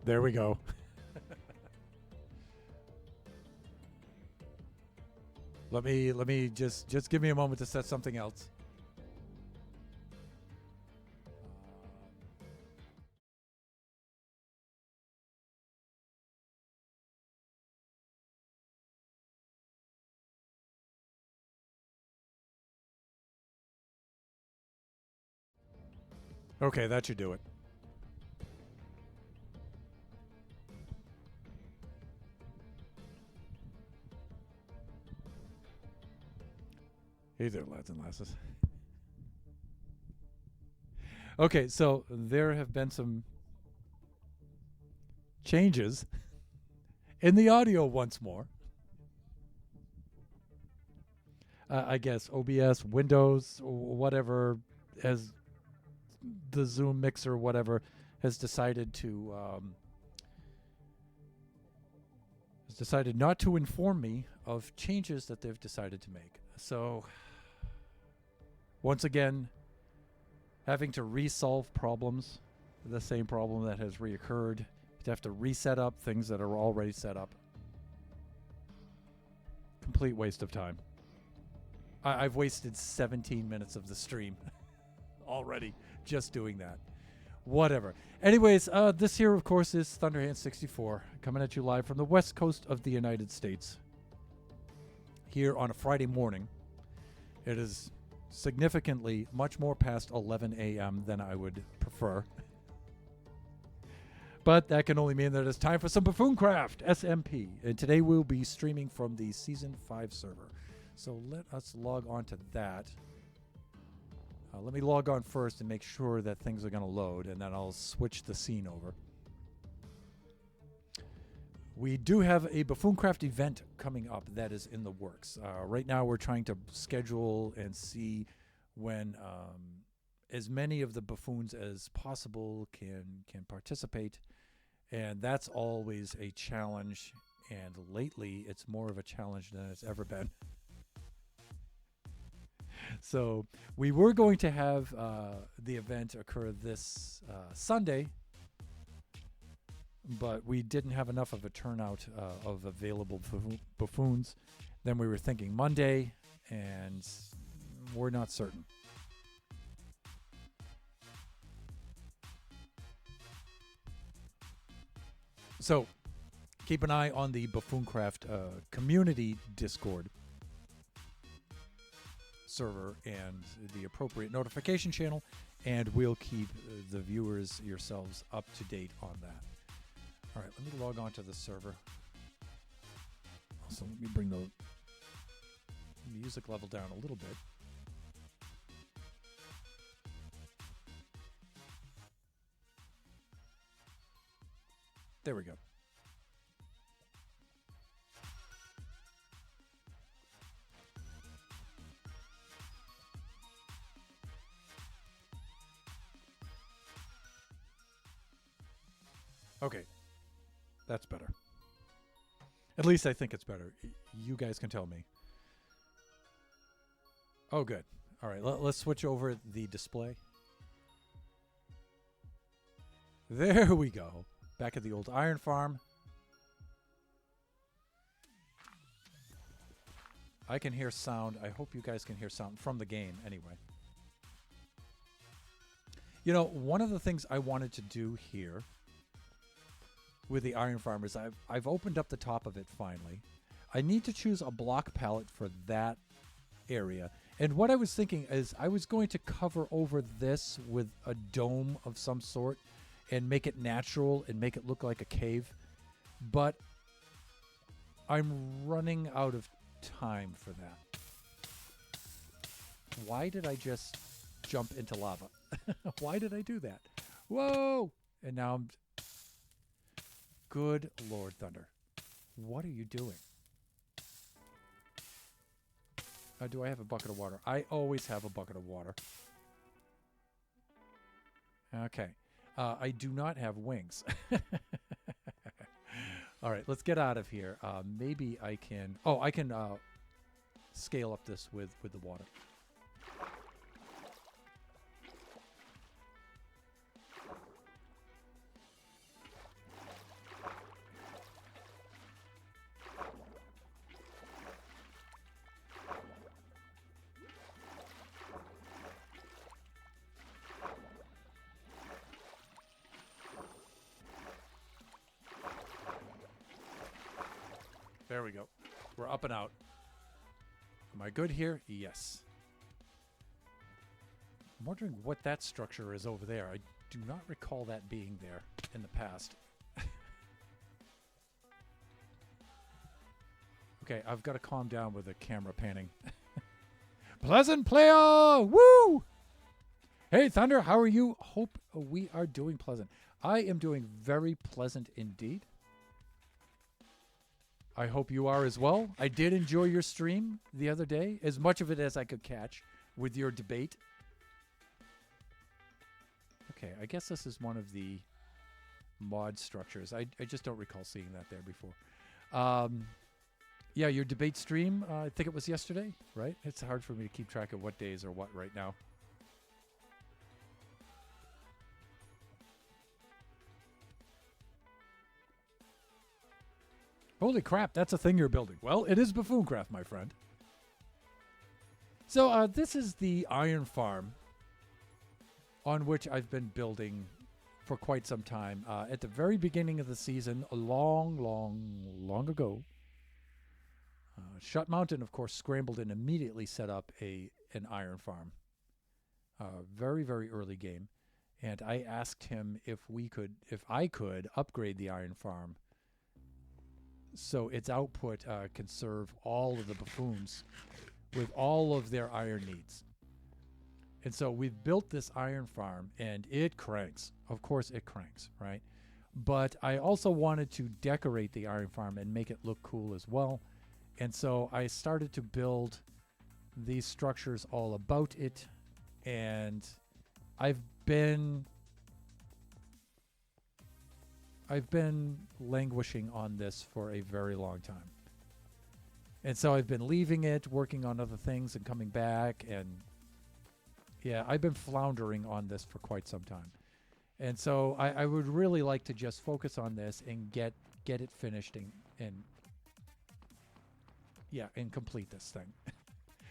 There we go. Let me just give me a moment to set something else. Okay, that should do it. Hey there, lads and lasses. Okay, so there have been some changes in the audio once more. I guess OBS, Windows, whatever, as the Zoom mixer, whatever, has decided not to inform me of changes that they've decided to make. So, once again, having to resolve problems, the same problem that has reoccurred. You have to reset up things that are already set up. Complete waste of time. I've wasted 17 minutes of the stream already just doing that. Whatever. Anyways, this here, of course, is Thunderhand64, coming at you live from the west coast of the United States. Here on a Friday morning. It is significantly much more past 11 a.m. than I would prefer. But that can only mean that it's time for some Buffooncraft SMP. And today we'll be streaming from the Season 5 server. So let us log on to that. Let me log on first and make sure that things are going to load, and then I'll switch the scene over. We do have a Buffooncraft event coming up that is in the works. Right now we're trying to schedule and see when as many of the buffoons as possible can participate. And that's always a challenge. And lately it's more of a challenge than it's ever been. So we were going to have the event occur this Sunday, but we didn't have enough of a turnout of available buffoons. Then we were thinking Monday, and we're not certain. So keep an eye on the Buffooncraft community Discord server and the appropriate notification channel, and we'll keep the viewers yourselves up to date on that. All right, let me log on to the server. Also, let me bring the music level down a little bit. There we go. Okay, that's better. At least I think it's better. You guys can tell me. Oh, good. All right, let's switch over the display. There we go. Back at the old iron farm. I can hear sound. I hope you guys can hear sound from the game anyway. You know, one of the things I wanted to do here with the iron farm is I've opened up the top of it finally. I need to choose a block palette for that area. And what I was thinking is I was going to cover over this with a dome of some sort and make it natural and make it look like a cave. But I'm running out of time for that. Why did I just jump into lava? Why did I do that? Whoa! And now I'm... Good Lord Thunder. What are you doing? Do I have a bucket of water? I always have a bucket of water. Okay. I do not have wings. All right, let's get out of here. Maybe I can... Oh, I can scale up this with the water. There we go. We're up and out. Am I good here? Yes. I'm wondering what that structure is over there. I do not recall that being there in the past. Okay, I've got to calm down with the camera panning. Pleasant player! Woo! Hey, Thunder, how are you? Hope we are doing pleasant. I am doing very pleasant indeed. I hope you are as well. I did enjoy your stream the other day, as much of it as I could catch with your debate. Okay, I guess this is one of the mod structures. I just don't recall seeing that there before. Yeah, your debate stream, I think it was yesterday, right? It's hard for me to keep track of what days are what right now. Holy crap, that's a thing you're building. Well, it is Buffooncraft, my friend. So this is the iron farm on which I've been building for quite some time. At the very beginning of the season, a long ago, Shut Mountain, of course, scrambled and immediately set up an iron farm. Very, very early game. And I asked him if I could upgrade the iron farm so its output can serve all of the buffoons with all of their iron needs. And so we've built this iron farm, and it cranks. Of course it cranks, right? But I also wanted to decorate the iron farm and make it look cool as well. And so I started to build these structures all about it. And I've been languishing on this for a very long time. And so I've been leaving it, working on other things and coming back. And yeah, I've been floundering on this for quite some time. And so I would really like to just focus on this and get it finished and complete this thing.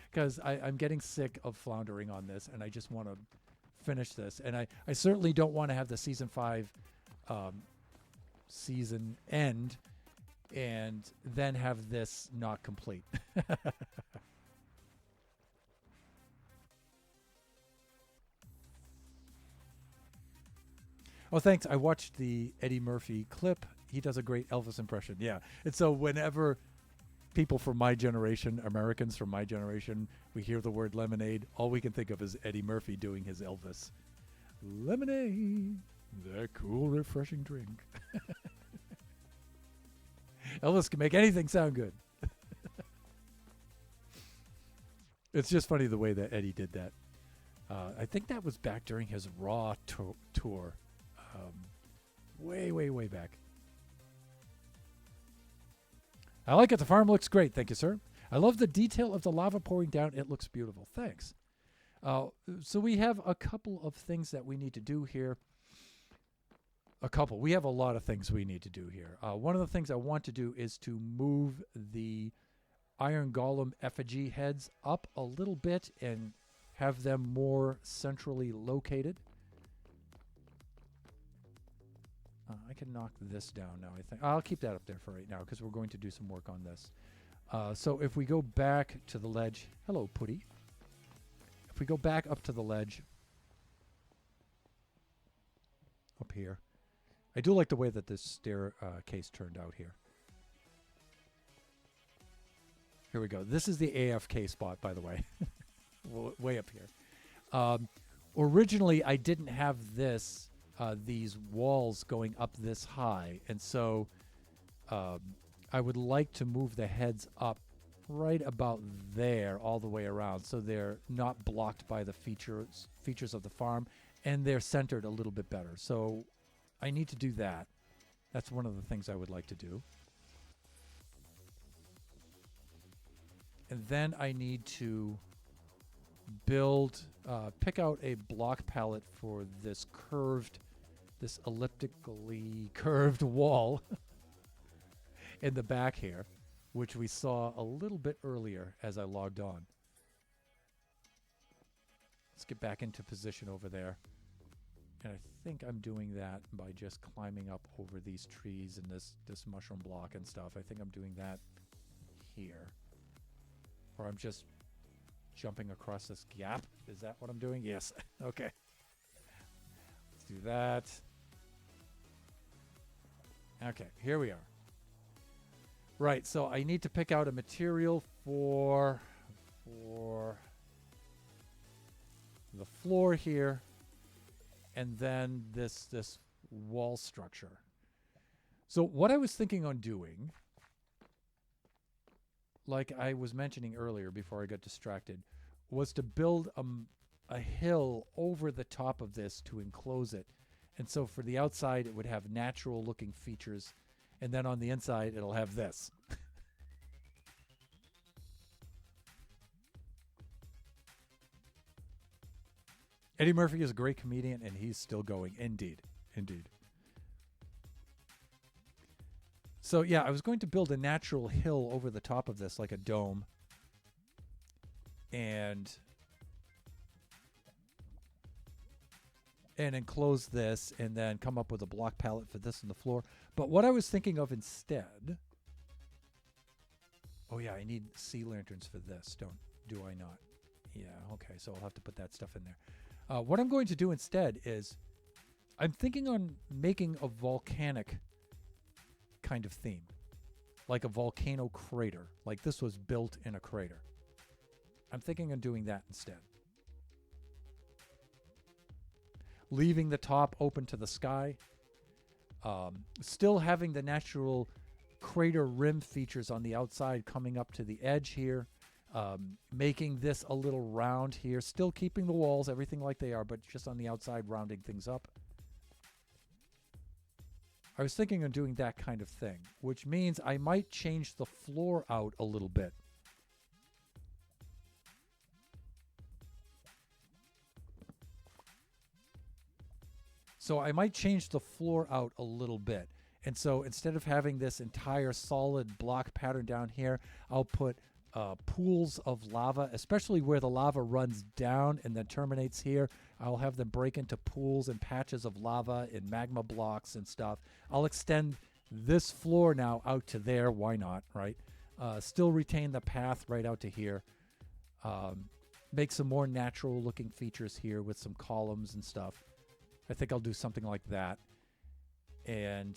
Because I'm getting sick of floundering on this, and I just want to finish this. And I certainly don't want to have the Season 5 season end and then have this not complete. Oh, thanks. I watched the Eddie Murphy clip. He does a great Elvis impression. Yeah. And so whenever people from my generation, Americans from my generation, we hear the word lemonade, all we can think of is Eddie Murphy doing his Elvis. Lemonade, that cool, refreshing drink. Elvis can make anything sound good. It's just funny the way that Eddie did that. I think that was back during his Raw tour. Way back. I like it. The farm looks great. Thank you, sir. I love the detail of the lava pouring down. It looks beautiful. Thanks. So we have a couple of things that we need to do here. We have a lot of things we need to do here. One of the things I want to do is to move the Iron Golem effigy heads up a little bit and have them more centrally located. I can knock this down now, I think. I'll keep that up there for right now because we're going to do some work on this. So if we go back to the ledge... Hello, Putty. If we go back up to the ledge... Up here. I do like the way that this staircase turned out here. Here we go. This is the AFK spot, by the way. Way up here. Originally, I didn't have this... these walls going up this high, and so I would like to move the heads up right about there all the way around so they're not blocked by the features of the farm, and they're centered a little bit better. So I need to do that. That's one of the things I would like to do. And then I need to pick out a block palette for this elliptically curved wall in the back here, which we saw a little bit earlier as I logged on. Let's get back into position over there. And I think I'm doing that by just climbing up over these trees and this mushroom block and stuff. I think I'm doing that here. Or I'm just jumping across this gap. Is that what I'm doing? Yes. Okay. Let's do that. Okay, here we are. Right, so I need to pick out a material for the floor here, and then this wall structure. So what I was thinking on doing, like I was mentioning earlier before I got distracted, was to build a hill over the top of this to enclose it. And so for the outside, it would have natural looking features. And then on the inside, it'll have this. Eddie Murphy is a great comedian, and he's still going. Indeed. Indeed. So, yeah, I was going to build a natural hill over the top of this, like a dome. And enclose this, and then come up with a block palette for this on the floor. But what I was thinking of instead... Oh, yeah, I need sea lanterns for this, do I not? Yeah, okay, so I'll have to put that stuff in there. What I'm going to do instead is I'm thinking on making a volcanic kind of theme, like a volcano crater, like this was built in a crater. I'm thinking on doing that instead. Leaving the top open to the sky, still having the natural crater rim features on the outside coming up to the edge here, making this a little round here, still keeping the walls, everything like they are, but just on the outside rounding things up. I was thinking of doing that kind of thing, which means I might change the floor out a little bit. So I might change the floor out a little bit. And so instead of having this entire solid block pattern down here, I'll put pools of lava, especially where the lava runs down and then terminates here. I'll have them break into pools and patches of lava in magma blocks and stuff. I'll extend this floor now out to there. Why not, right? Still retain the path right out to here. Make some more natural looking features here with some columns and stuff. I think I'll do something like that. And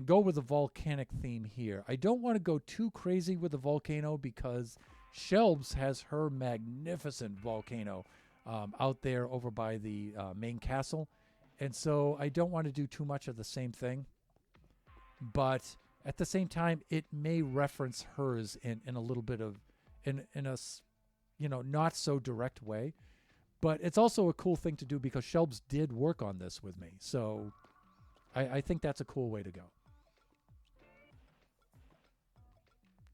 go with a volcanic theme here. I don't want to go too crazy with the volcano because Shelbs has her magnificent volcano out there over by the main castle. And so I don't want to do too much of the same thing. But at the same time, it may reference hers in a little bit of, in a, not so direct way. But it's also a cool thing to do because Shelbs did work on this with me. So I think that's a cool way to go.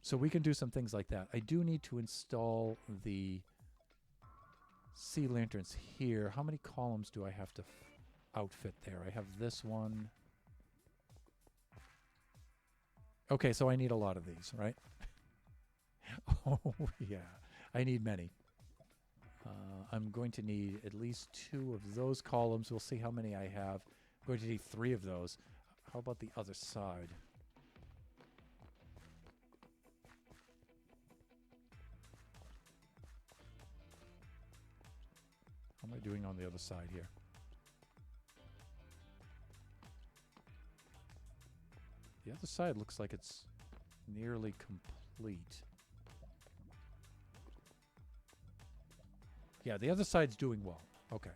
So we can do some things like that. I do need to install the sea lanterns here. How many columns do I have to outfit there? I have this one. Okay, so I need a lot of these, right? Oh, yeah. I need many. I'm going to need at least 2 of those columns. We'll see how many I have. I'm going to need 3 of those. How about the other side? How am I doing on the other side here? The other side looks like it's nearly complete. Yeah, the other side's doing well. Okay.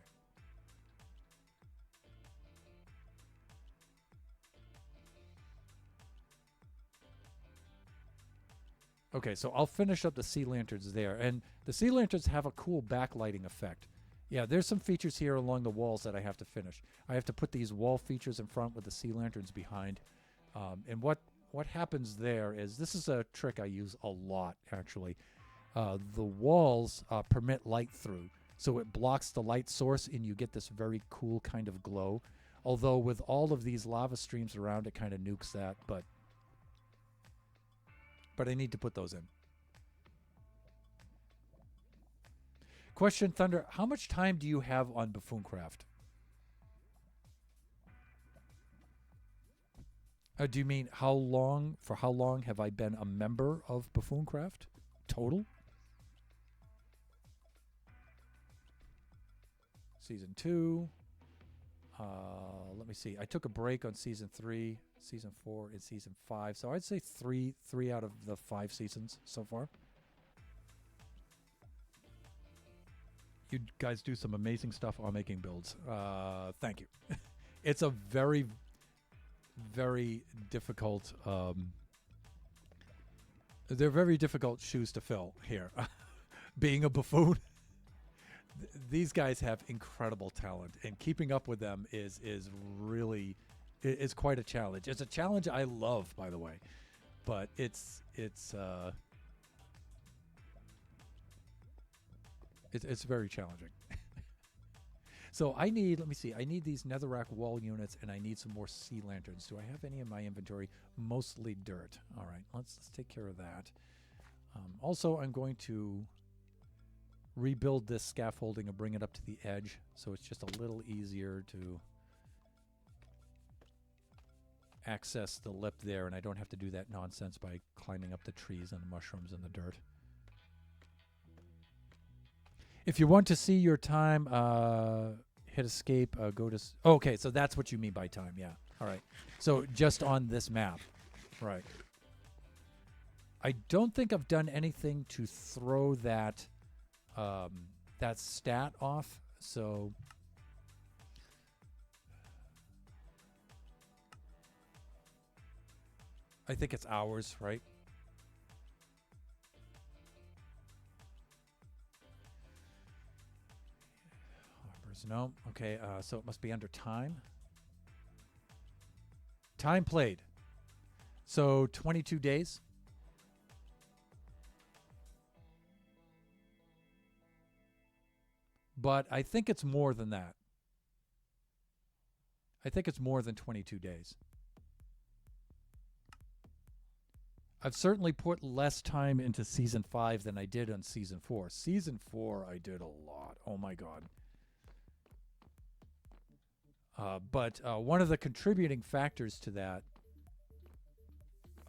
Okay, so I'll finish up the sea lanterns there. And the sea lanterns have a cool backlighting effect. Yeah, there's some features here along the walls that I have to finish. I have to put these wall features in front with the sea lanterns behind. And what happens there is, this is a trick I use a lot, actually. The walls permit light through. So it blocks the light source and you get this very cool kind of glow. Although with all of these lava streams around, it kind of nukes that. But I need to put those in. Question, Thunder, how much time do you have on Buffooncraft? Do you mean how long? For how long have I been a member of Buffooncraft? Total? Season 2. Let me see. I took a break on season 3, season 4, and season 5. So I'd say three out of the 5 seasons so far. You guys do some amazing stuff on making builds. Thank you. It's a very, very difficult. They're very difficult shoes to fill here. Being a buffoon. These guys have incredible talent, and keeping up with them is really is quite a challenge. It's a challenge I love, by the way, but it's very challenging. So I need, let me see, I need these netherrack wall units, and I need some more sea lanterns. Do I have any in my inventory? Mostly dirt. All right, let's take care of that. Also, I'm going to rebuild this scaffolding and bring it up to the edge, so it's just a little easier to access the lip there, and I don't have to do that nonsense by climbing up the trees and the mushrooms and the dirt. If you want to see your time, hit escape, go to... okay, so that's what you mean by time, yeah. All right. So just on this map. Right. I don't think I've done anything to throw that that stat off, so... I think it's hours, right? No. Okay, so it must be under time. Time played. So 22 days. But I think it's more than that. I think it's more than 22 days. I've certainly put less time into Season 5 than I did on Season 4. Season 4, I did a lot. Oh my god. But one of the contributing factors to that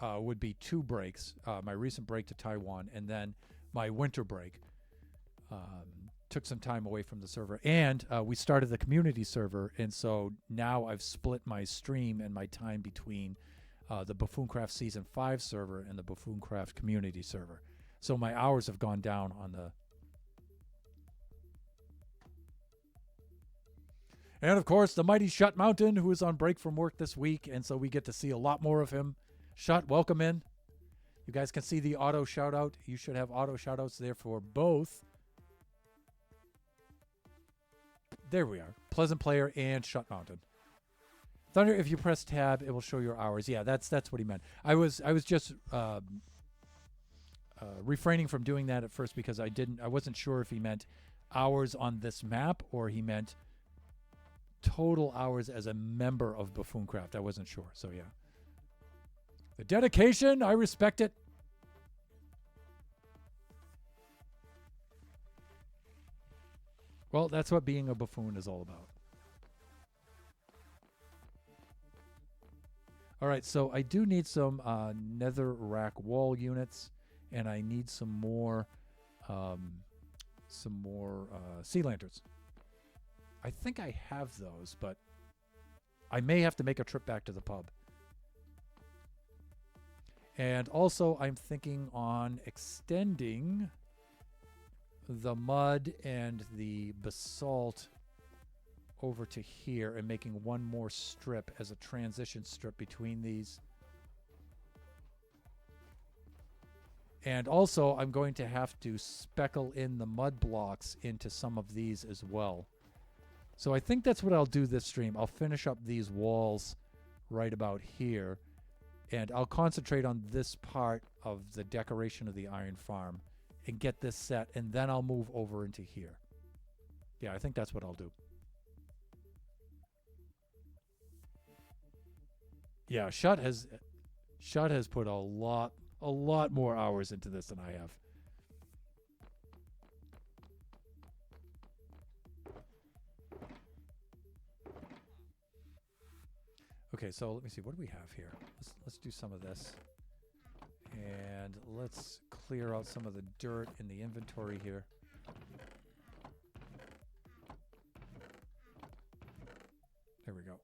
would be 2 breaks. My recent break to Taiwan, and then my winter break. Took some time away from the server. And we started the community server, and so now I've split my stream and my time between the Buffooncraft Season 5 server and the Buffooncraft community server. So my hours have gone down on the... And, of course, the mighty Shut Mountain, who is on break from work this week, and so we get to see a lot more of him. Shut, welcome in. You guys can see the auto shout-out. You should have auto shout-outs there for both. There we are. Pleasant Player and Shut Mountain. Thunder, if you press tab, it will show your hours. Yeah, that's what he meant. I was just refraining from doing that at first because I wasn't sure if he meant hours on this map or he meant total hours as a member of Buffooncraft. I wasn't sure, so yeah. The dedication, I respect it. Well, that's what being a buffoon is all about. All right, so I do need some netherrack wall units, and I need some more sea lanterns. I think I have those, but I may have to make a trip back to the pub. And also, I'm thinking on extending the mud and the basalt over to here and making one more strip as a transition strip between these. And also, I'm going to have to speckle in the mud blocks into some of these as well. So I think that's what I'll do this stream. I'll finish up these walls right about here, and I'll concentrate on this part of the decoration of the iron farm and get this set, and then I'll move over into here. Yeah, I think that's what I'll do. Yeah, Shut has put a lot more hours into this than I have. Okay, so let me see. What do we have here? Let's do some of this. And let's clear out some of the dirt in the inventory here. There we go.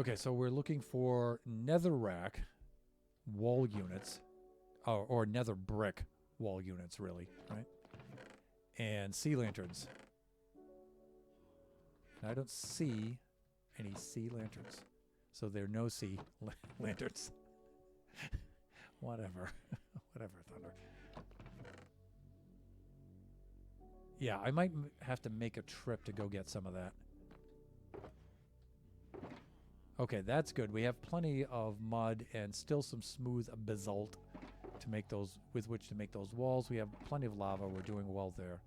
Okay, so we're looking for netherrack wall units, or nether brick wall units, really, right? And sea lanterns. And I don't see any sea lanterns, so there are no sea lanterns. Whatever. Whatever, Thunder. Yeah, I might have to make a trip to go get some of that. Okay, that's good. We have plenty of mud and still some smooth basalt to make those, with which to make those walls. We have plenty of lava. We're doing well there.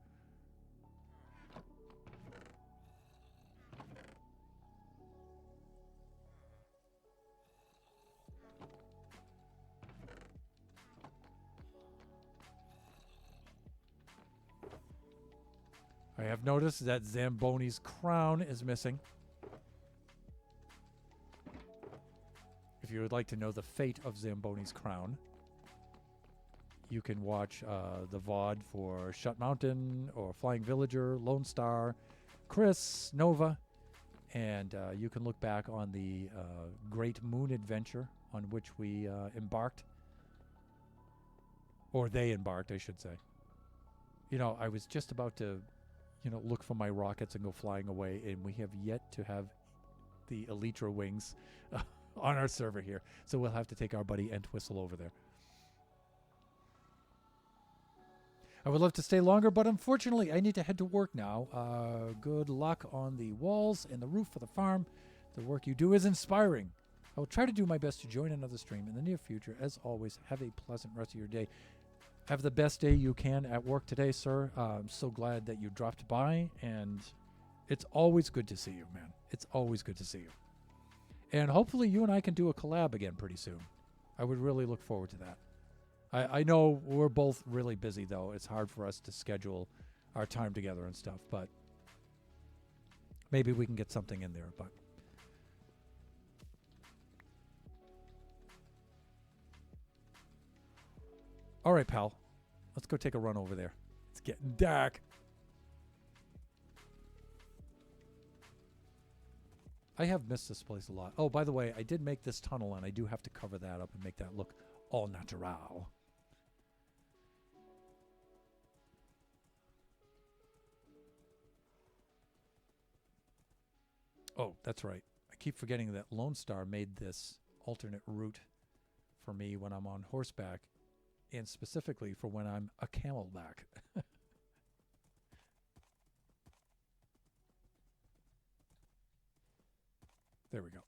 I have noticed that Zamboni's crown is missing. If you would like to know the fate of Zamboni's crown, you can watch the VOD for Shut Mountain or Flying Villager, Lone Star, Chris, Nova, and you can look back on the Great Moon Adventure on which we embarked. Or they embarked, I should say. You know, I was just about to, you know, look for my rockets and go flying away, and we have yet to have the Elytra wings on our server here. So we'll have to take our buddy Entwistle over there. I would love to stay longer, but unfortunately I need to head to work now. Good luck on the walls and the roof for the farm. The work you do is inspiring. I will try to do my best to join another stream in the near future. As always, have a pleasant rest of your day. Have the best day you can at work today, sir. I'm so glad that you dropped by, and it's always good to see you, man. It's always good to see you. And hopefully you and I can do a collab again pretty soon. I would really look forward to that. I know we're both really busy, though. It's hard for us to schedule our time together and stuff, but maybe we can get something in there. But all right, pal. Let's go take a run over there. It's getting dark. I have missed this place a lot. Oh, by the way, I did make this tunnel, and I do have to cover that up and make that look all natural. Oh, that's right. I keep forgetting that Lone Star made this alternate route for me when I'm on horseback, and specifically for when I'm a camelback. There we go.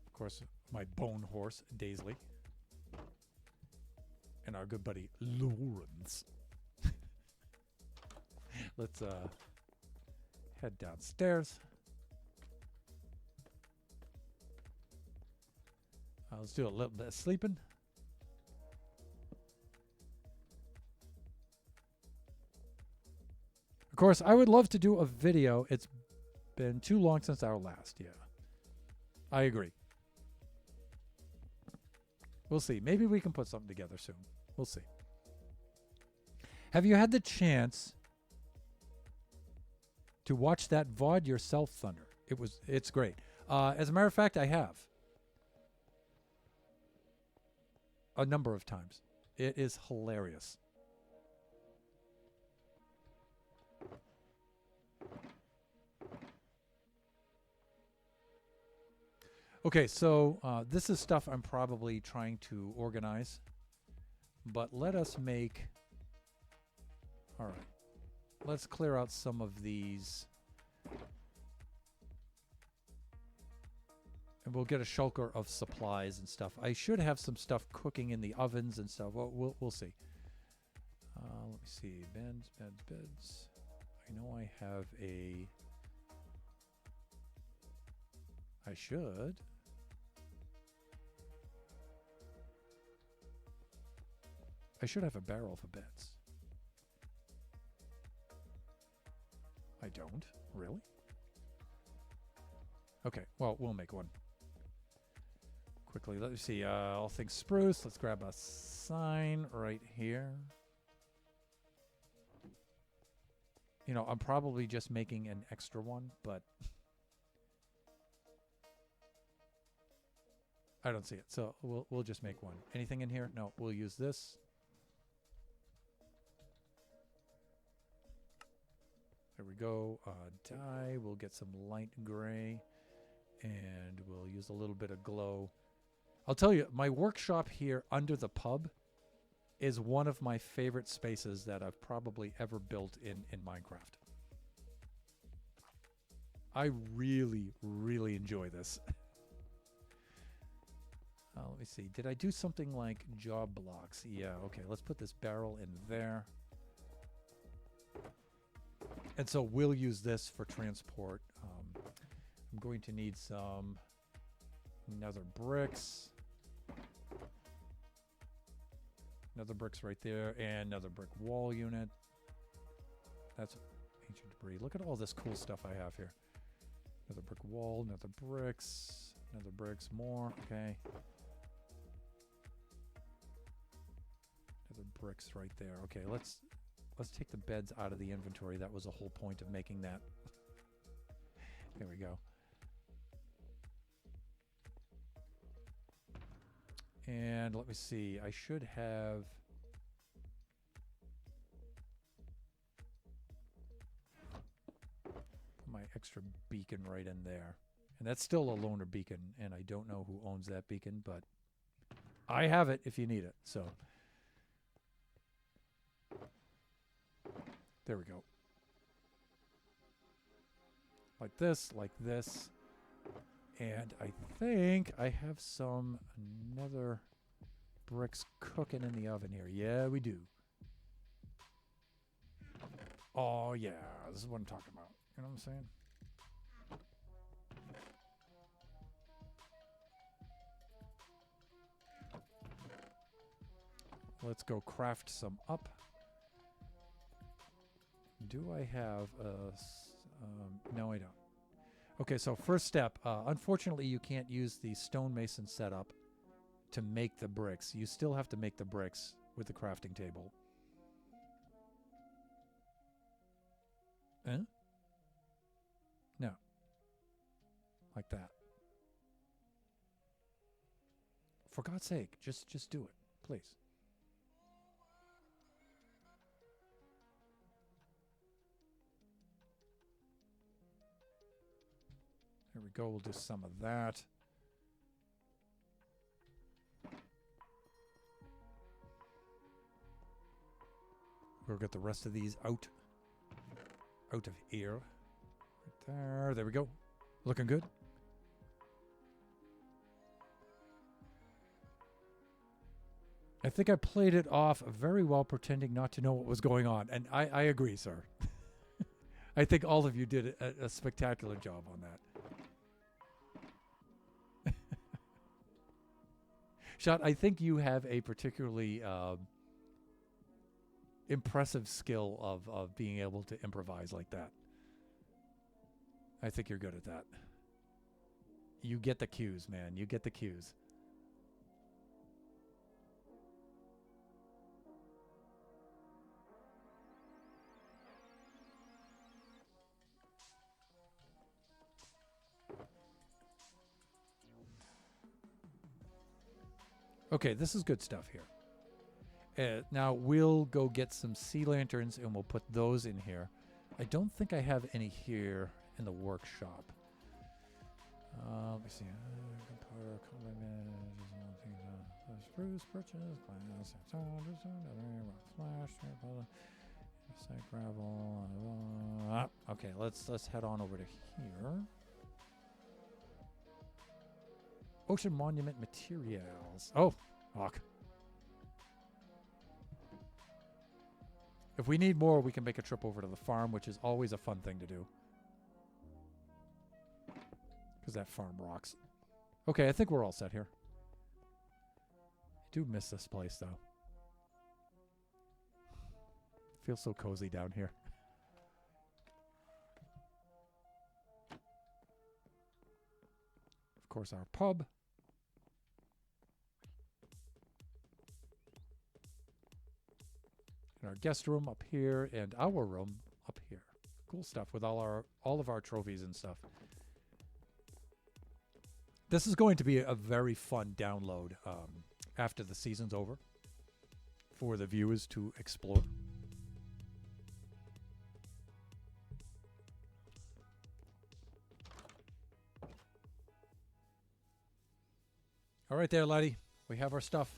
Of course, my bone horse, Daisley. And our good buddy, Lawrence. Let's head downstairs. Let's do a little bit of sleeping. Of course, I would love to do a video. It's been too long since our last. Yeah, I agree. We'll see. Maybe we can put something together soon. We'll see. Have you had the chance to watch that VOD yourself, Thunder? It's great. As a matter of fact, I have. A number of times. It is hilarious. Okay, so this is stuff I'm probably trying to organize. But let us make... All right. Let's clear out some of these. And we'll get a shulker of supplies and stuff. I should have some stuff cooking in the ovens and stuff. Well, we'll see. Let me see. Beds. I know I have a... I should. I should have a barrel for beds. I don't? Really? Okay, well, we'll make one. Quickly, let me see. All things spruce. Let's grab a sign right here. You know, I'm probably just making an extra one, but I don't see it. So we'll just make one. Anything in here? No, we'll use this. There we go. Dye. We'll get some light gray, and we'll use a little bit of glow. I'll tell you, my workshop here under the pub is one of my favorite spaces that I've probably ever built in Minecraft. I really, really enjoy this. Let me see. Did I do something like job blocks? Yeah, okay. Let's put this barrel in there. And so we'll use this for transport. I'm going to need some nether bricks. Nether bricks right there, and another brick wall unit. That's ancient debris. Look at all this cool stuff I have here. Another brick wall, nether bricks, more. Okay. Nether bricks right there. Okay, let's take the beds out of the inventory. That was the whole point of making that. There we go. And let me see. I should have... my extra beacon right in there. And that's still a loner beacon, and I don't know who owns that beacon, but I have it if you need it. So there we go. Like this, and I think I have some nether bricks cooking in the oven here. Yeah, we do. Oh yeah, this is what I'm talking about. You know what I'm saying? Let's go craft some up. Do I have a... no, I don't. Okay, so first step. Unfortunately, you can't use the stonemason setup to make the bricks. You still have to make the bricks with the crafting table. Huh? No. Like that. For God's sake, just do it, please. There we go. We'll do some of that. We'll get the rest of these out of here. Right there. There we go. Looking good. I think I played it off very well, pretending not to know what was going on. And I agree, sir. I think all of you did a spectacular job on that. Shot, I think you have a particularly impressive skill of being able to improvise like that. I think you're good at that. You get the cues, man. You get the cues. Okay, this is good stuff here. Now we'll go get some sea lanterns and we'll put those in here. I don't think I have any here in the workshop. Let me see. Spruce, birches, glass, flash, gravel. Okay, let's head on over to here. Ocean Monument Materials. Oh, fuck. If we need more, we can make a trip over to the farm, which is always a fun thing to do. Because that farm rocks. Okay, I think we're all set here. I do miss this place, though. Feels so cozy down here. Of course, our pub. And our guest room up here, and our room up here. Cool stuff with all of our trophies and stuff. This is going to be a very fun download after the season's over for the viewers to explore. All right there, laddie. We have our stuff.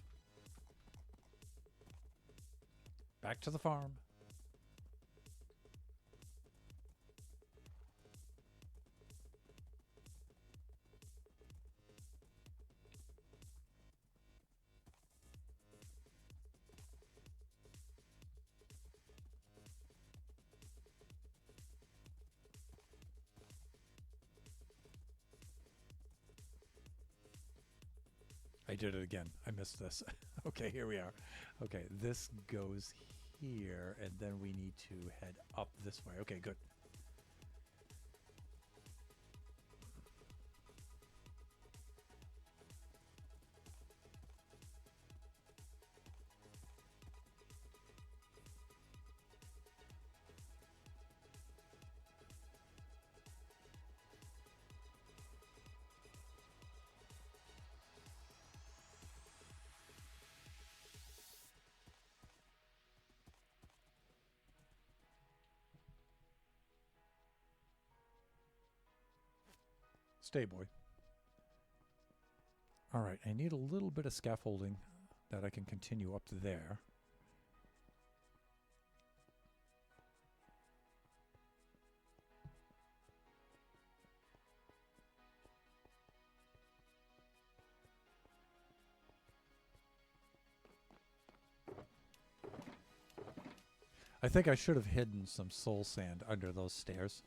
Back to the farm. I did it again. I missed this. Okay, here we are. Okay, this goes here, and then we need to head up this way. Okay, good. Stay, boy. All right, I need a little bit of scaffolding that I can continue up to there. I think I should have hidden some soul sand under those stairs.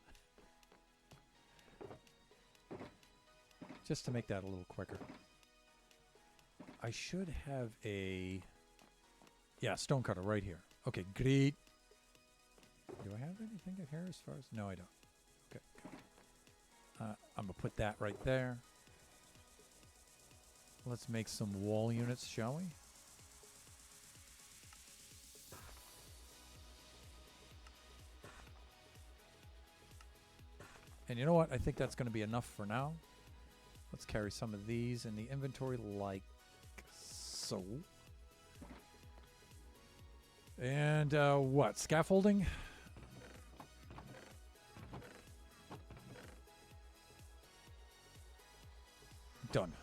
Just to make that a little quicker. I should have a... Yeah, stone cutter right here. Okay, great. Do I have anything in here as far as... No, I don't. Okay. I'm going to put that right there. Let's make some wall units, shall we? And you know what? I think that's going to be enough for now. Let's carry some of these in the inventory like so. And what? Scaffolding? Done.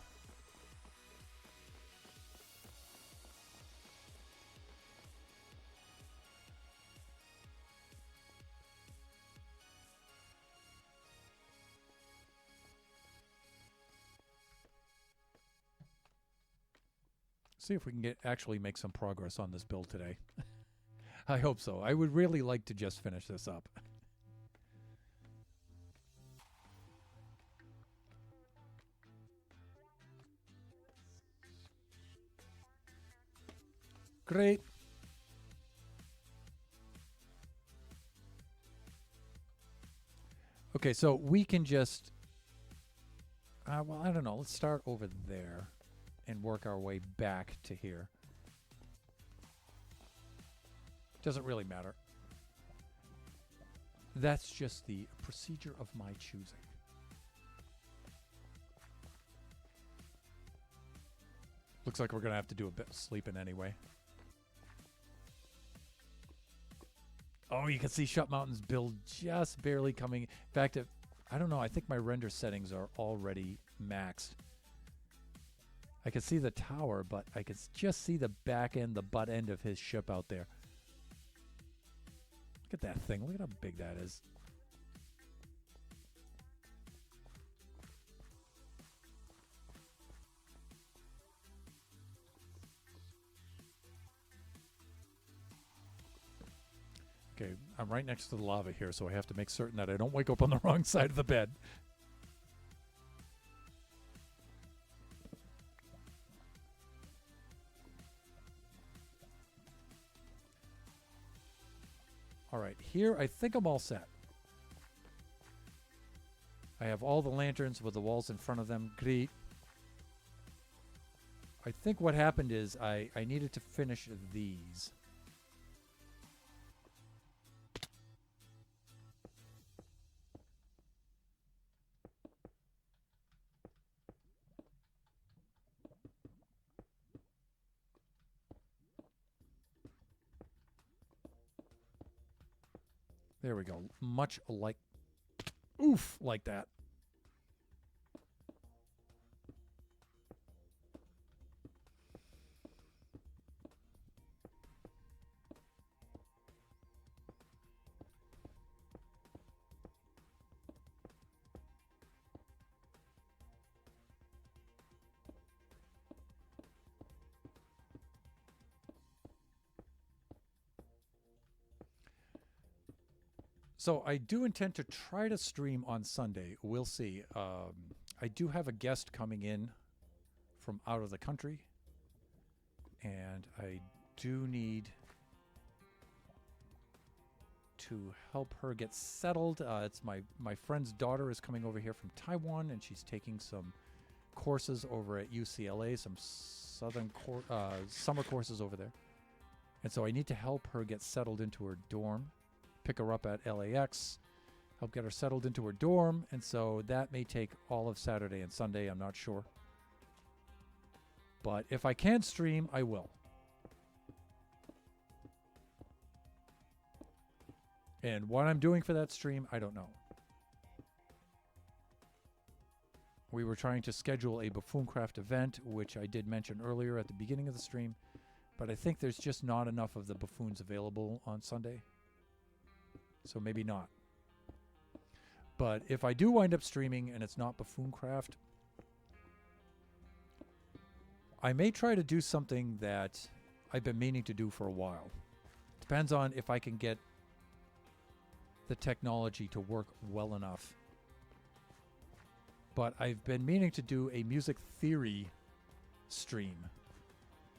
See if we can actually make some progress on this build today. I hope so. I would really like to just finish this up. Great. Okay, so we can just... well, I don't know. Let's start over there and work our way back to here. Doesn't really matter. That's just the procedure of my choosing. Looks like we're going to have to do a bit of sleeping anyway. Oh, you can see Shut Mountain's build just barely coming. In fact, I don't know. I think my render settings are already maxed. I can see the tower, but I can just see the back end, the butt end of his ship out there. Look at that thing. Look at how big that is. I'm right next to the lava here, so I have to make certain that I don't wake up on the wrong side of the bed. All right, here I think I'm all set. I have all the lanterns with the walls in front of them. Great. I think what happened is I needed to finish these. There we go. Much like... Oof! Like that. So I do intend to try to stream on Sunday. We'll see. I do have a guest coming in from out of the country, and I do need to help her get settled. It's my friend's daughter is coming over here from Taiwan, and she's taking some courses over at UCLA, some summer courses over there. And so I need to help her get settled into her dorm, pick her up at LAX, help get her settled into her dorm, and so that may take all of Saturday and Sunday. I'm not sure. But if I can stream, I will. And what I'm doing for that stream, I don't know. We were trying to schedule a Buffooncraft event, which I did mention earlier at the beginning of the stream, but I think there's just not enough of the buffoons available on Sunday. So maybe not. But if I do wind up streaming and it's not Buffooncraft, I may try to do something that I've been meaning to do for a while. Depends on if I can get the technology to work well enough. But I've been meaning to do a music theory stream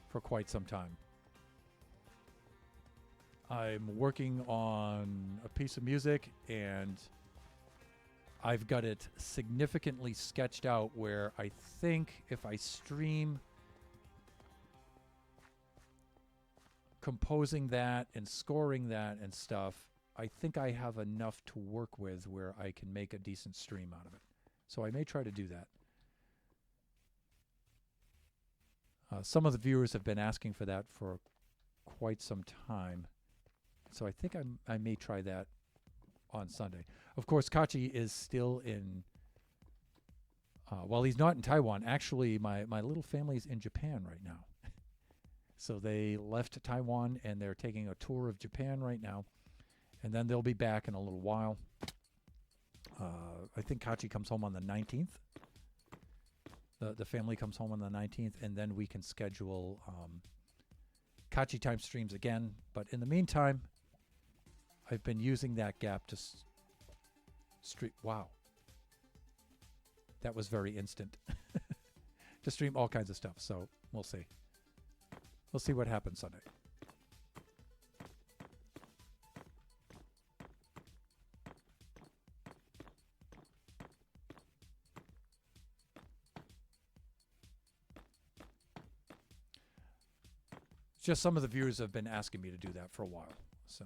for quite some time. I'm working on a piece of music, and I've got it significantly sketched out where I think if I stream composing that and scoring that and stuff, I think I have enough to work with where I can make a decent stream out of it. So I may try to do that. Some of the viewers have been asking for that for quite some time. So I think I may try that on Sunday. Of course, Kachi is still in... well, he's not in Taiwan. Actually, my little family is in Japan right now. So they left Taiwan, and they're taking a tour of Japan right now. And then they'll be back in a little while. I think Kachi comes home on the 19th. The family comes home on the 19th, and then we can schedule Kachi time streams again. But in the meantime, I've been using that gap to stream. Wow. That was very instant. To stream all kinds of stuff. So we'll see. We'll see what happens Sunday. Just some of the viewers have been asking me to do that for a while. So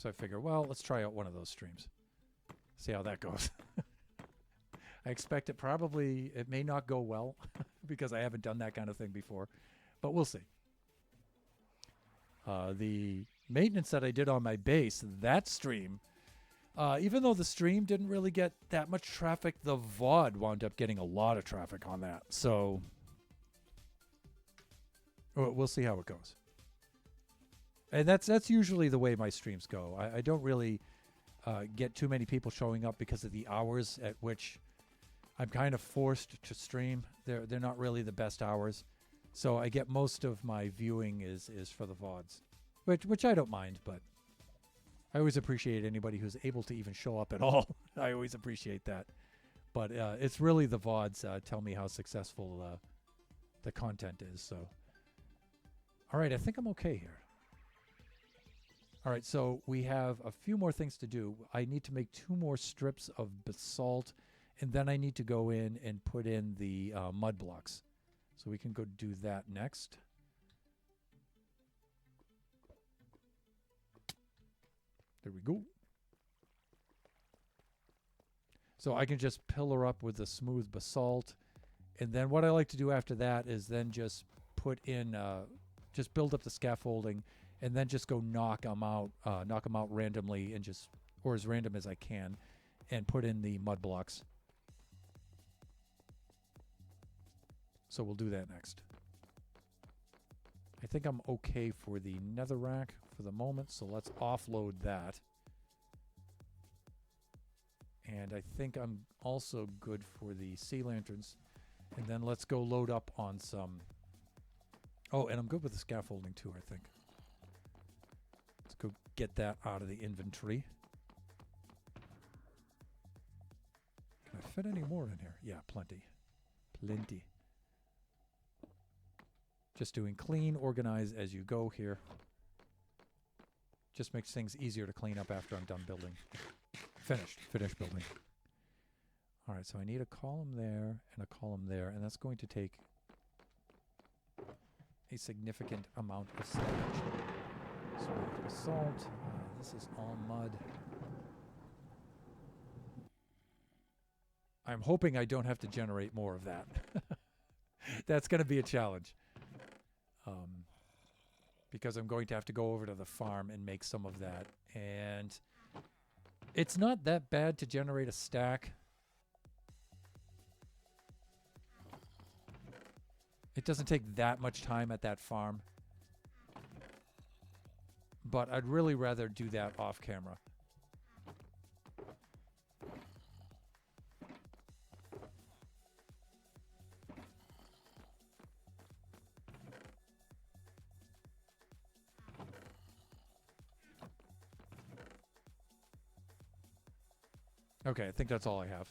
I figure, well, let's try out one of those streams. See how that goes. I expect it may not go well because I haven't done that kind of thing before, but we'll see. The maintenance that I did on my base, that stream, even though the stream didn't really get that much traffic, the VOD wound up getting a lot of traffic on that. So we'll see how it goes. And that's usually the way my streams go. I don't really get too many people showing up because of the hours at which I'm kind of forced to stream. They're not really the best hours. So I get most of my viewing is for the VODs. which I don't mind, but I always appreciate anybody who's able to even show up at all. I always appreciate that. But it's really the VODs tell me how successful the content is. So, all right, I think I'm okay here. All right, so we have a few more things to do. I need to make 2 more strips of basalt, and then I need to go in and put in the mud blocks. So we can go do that next. There we go. So I can just pillar up with the smooth basalt. And then what I like to do after that is then just put in, just build up the scaffolding, and then just go knock them out randomly, and just, or as random as I can, and put in the mud blocks. So we'll do that next. I think I'm okay for the netherrack for the moment, so let's offload that. And I think I'm also good for the sea lanterns. And then let's go load up on some... Oh, and I'm good with the scaffolding too, I think. Let's go get that out of the inventory. Can I fit any more in here? Yeah, plenty. Plenty. Just doing clean, organize as you go here. Just makes things easier to clean up after I'm done building. Finished building. All right, so I need a column there and a column there, and that's going to take a significant amount of sludge. So we have salt. This is all mud. I'm hoping I don't have to generate more of that. That's going to be a challenge. Because I'm going to have to go over to the farm and make some of that. And it's not that bad to generate a stack. It doesn't take that much time at that farm. But I'd really rather do that off camera. Okay, I think that's all I have.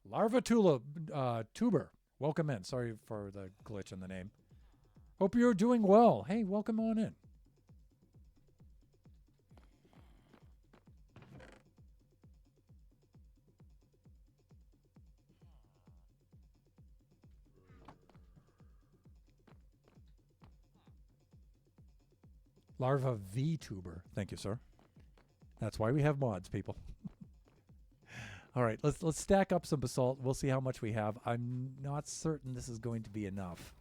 Larva Tuber, welcome in. Sorry for the glitch in the name. Hope you're doing well. Hey, welcome on in. Larva VTuber. Thank you, sir. That's why we have mods, people. All right, let's stack up some basalt. We'll see how much we have. I'm not certain this is going to be enough.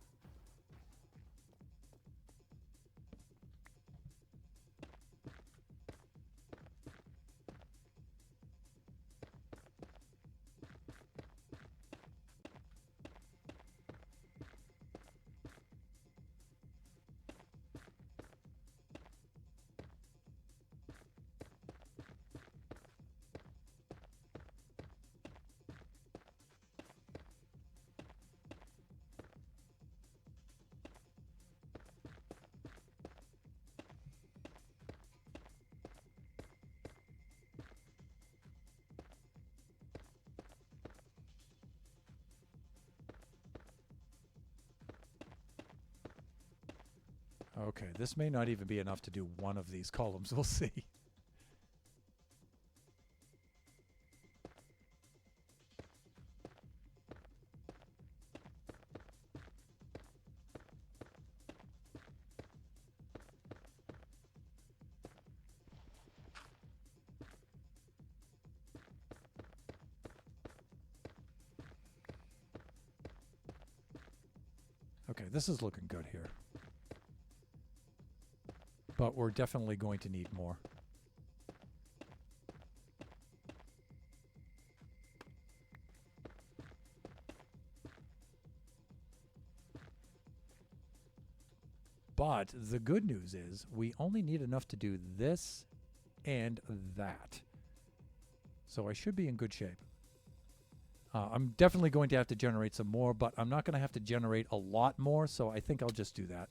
Okay, this may not even be enough to do one of these columns. We'll see. Okay, this is looking good here. But we're definitely going to need more. But the good news is we only need enough to do this and that. So I should be in good shape. I'm definitely going to have to generate some more, but I'm not going to have to generate a lot more, so I think I'll just do that.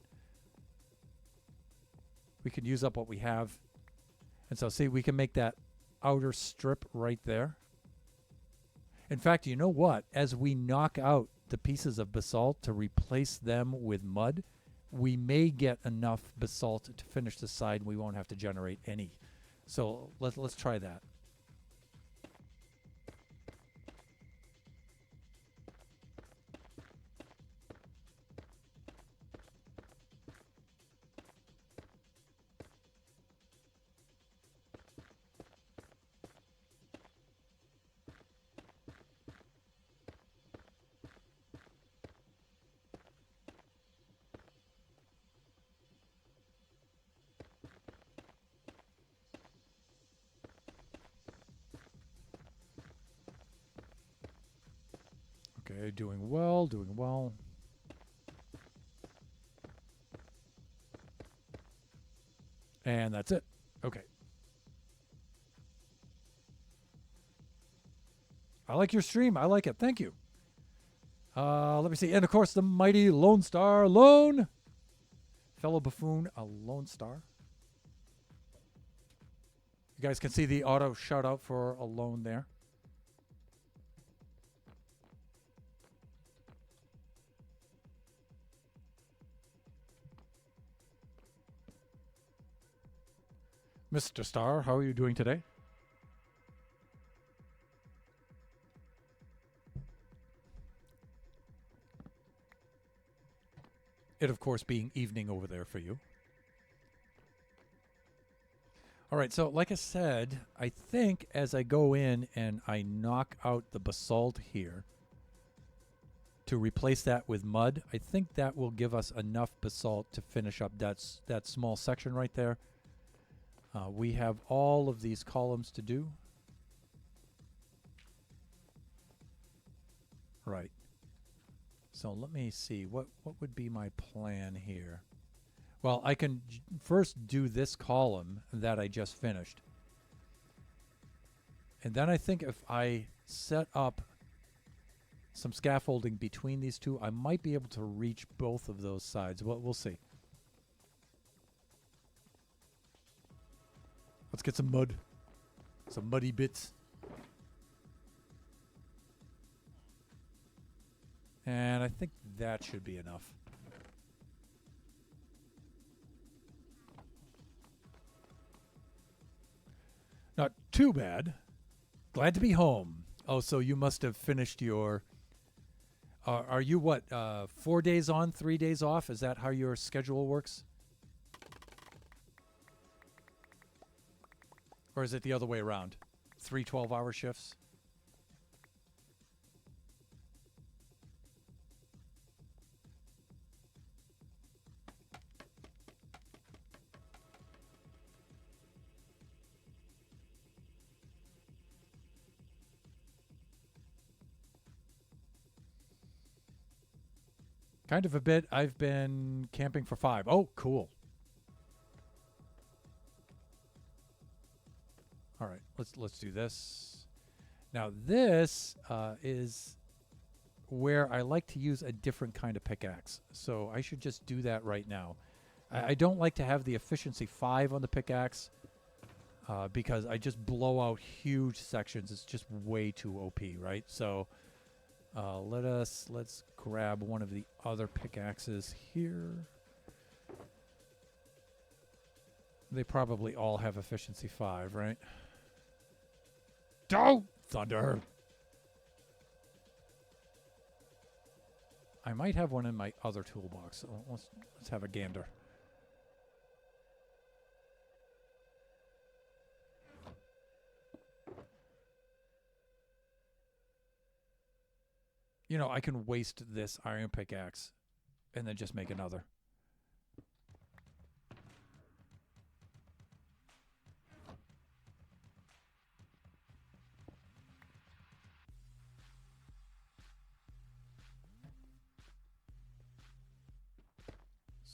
We can use up what we have. And so, see, we can make that outer strip right there. In fact, you know what? As we knock out the pieces of basalt to replace them with mud, we may get enough basalt to finish the side. We won't have to generate any. So let's try that. Okay, doing well, doing well. And that's it. Okay. I like your stream. I like it. Thank you. Let me see. And of course, the mighty Lone Star Lone. Fellow buffoon, a Lone Star. You guys can see the auto shout out for Alone there. Mr. Star, how are you doing today? It, of course, being evening over there for you. All right, so like I said, I think as I go in and I knock out the basalt here to replace that with mud, I think that will give us enough basalt to finish up that small section right there. We have all of these columns to do. Right. So let me see. What would be my plan here? Well, I can first do this column that I just finished. And then I think if I set up some scaffolding between these two, I might be able to reach both of those sides. Well, we'll see. Let's get some mud. Some muddy bits. And I think that should be enough. Not too bad. Glad to be home. Oh, so you must have finished your... are you what, 4 days on, 3 days off? Is that how your schedule works? Or is it the other way around? 3 12-hour shifts? Kind of a bit. I've been camping for 5. Oh, cool. All right, let's do this. Now this is where I like to use a different kind of pickaxe. So I should just do that right now. I don't like to have the efficiency 5 on the pickaxe because I just blow out huge sections. It's just way too OP, right? So let's grab one of the other pickaxes here. They probably all have efficiency 5, right? Don't thunder. I might have one in my other toolbox. So let's have a gander. You know, I can waste this iron pickaxe and then just make another.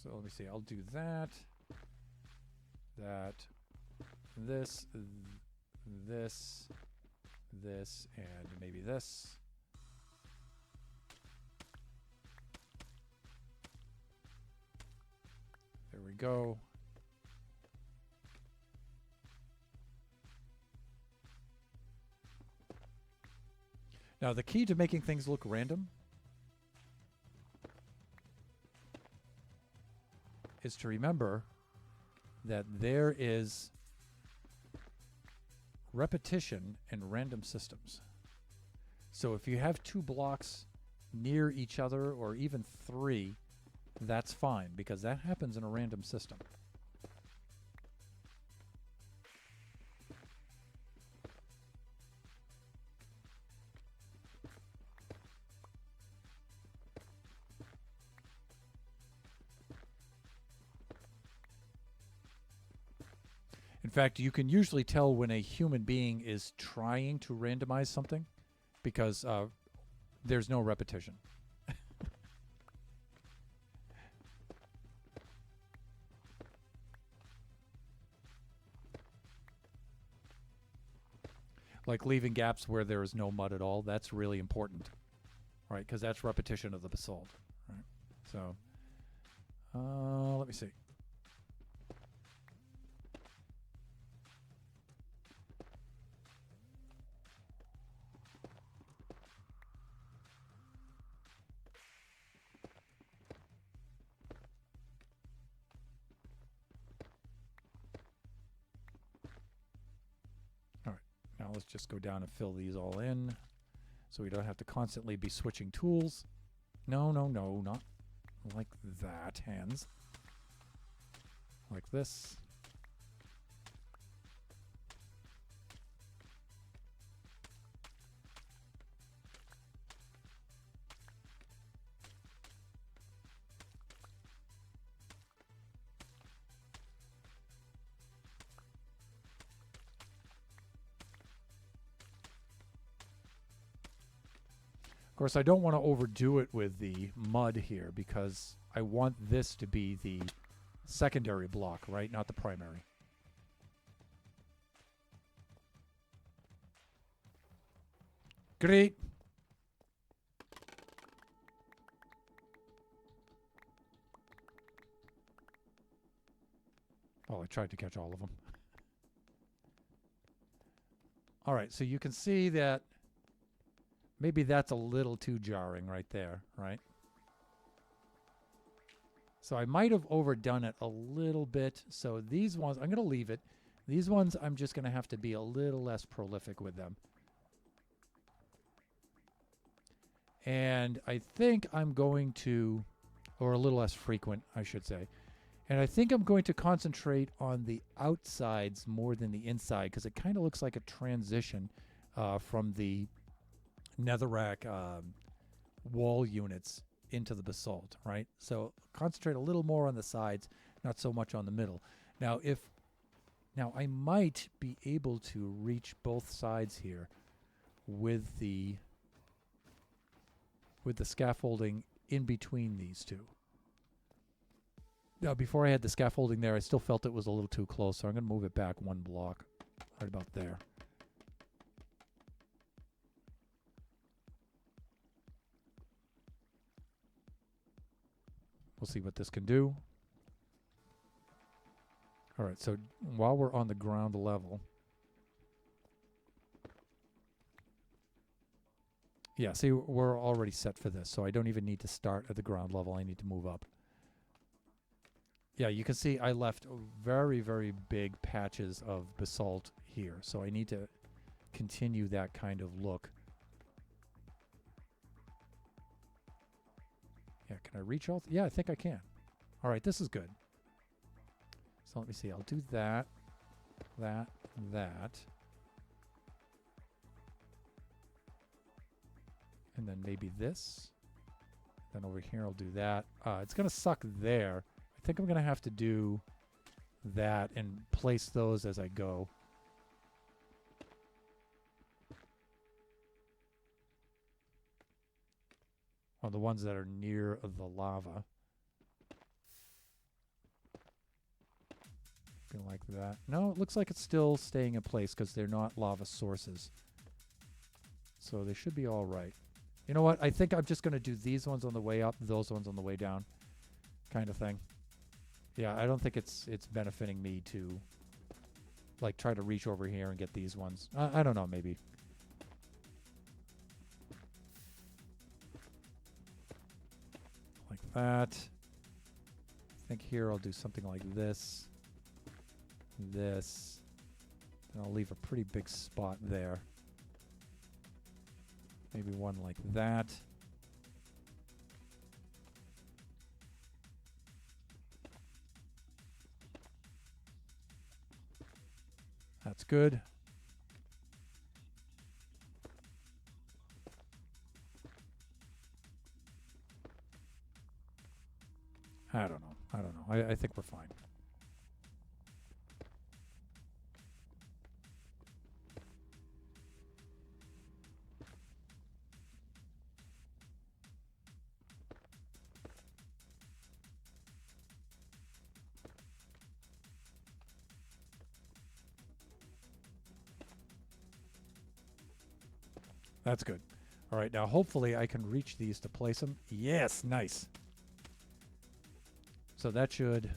So let me see. I'll do that, this, and maybe this. There we go. Now, the key to making things look random is to remember that there is repetition in random systems. So if you have 2 blocks near each other, or even 3, that's fine, because that happens in a random system. In fact, you can usually tell when a human being is trying to randomize something because there's no repetition. Like leaving gaps where there is no mud at all, that's really important, right? Because that's repetition of the basalt, right? So, let me see. Now let's just go down and fill these all in so we don't have to constantly be switching tools. No, no, no, not like that, hands. Like this. Of course, I don't want to overdo it with the mud here because I want this to be the secondary block, right? Not the primary. Great. Oh, I tried to catch all of them. All right, so you can see that maybe that's a little too jarring right there, right? So I might have overdone it a little bit. So these ones, I'm going to leave it. These ones, I'm just going to have to be a little less prolific with them. And I think I'm going to, or a little less frequent, I should say. And I think I'm going to concentrate on the outsides more than the inside because it kind of looks like a transition from the netherrack wall units into the basalt, right? So concentrate a little more on the sides, not so much on the middle. Now I might be able to reach both sides here with the scaffolding in between these two. Now, before I had the scaffolding there, I still felt it was a little too close, so I'm going to move it back 1 block, right about there. We'll see what this can do. All right, so while we're on the ground level, yeah, see, we're already set for this, so I don't even need to start at the ground level. I need to move up. Yeah, you can see I left very, very big patches of basalt here, so I need to continue that kind of look. Yeah, can I reach all? Yeah, I think I can. All right, this is good. So let me see. I'll do that, that, that. And then maybe this. Then over here I'll do that. It's going to suck there. I think I'm going to have to do that and place those as I go. On the ones that are near the lava. Something like that. No, it looks like it's still staying in place because they're not lava sources. So they should be all right. You know what? I think I'm just going to do these ones on the way up, those ones on the way down, kind of thing. Yeah, I don't think it's benefiting me to like try to reach over here and get these ones. I don't know, maybe. Like that. I think here I'll do something like this. This. And I'll leave a pretty big spot there. Maybe one like that. That's good. I don't know. I don't know. I think we're fine. That's good. All right, now hopefully I can reach these to place them. Yes, nice. So that should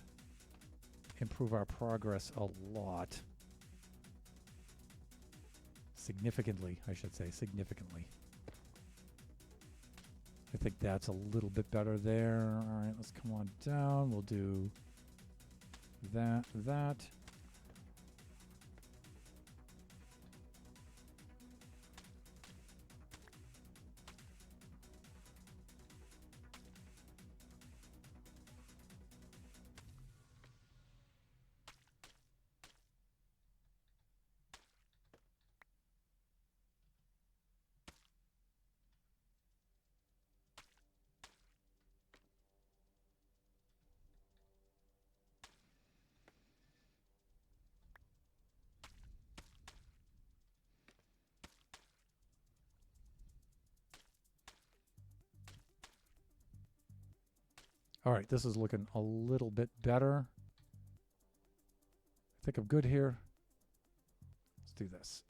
improve our progress a lot. Significantly, I should say, significantly. I think that's a little bit better there. All right, let's come on down. We'll do that, that. All right, this is looking a little bit better. I think I'm good here. Let's do this.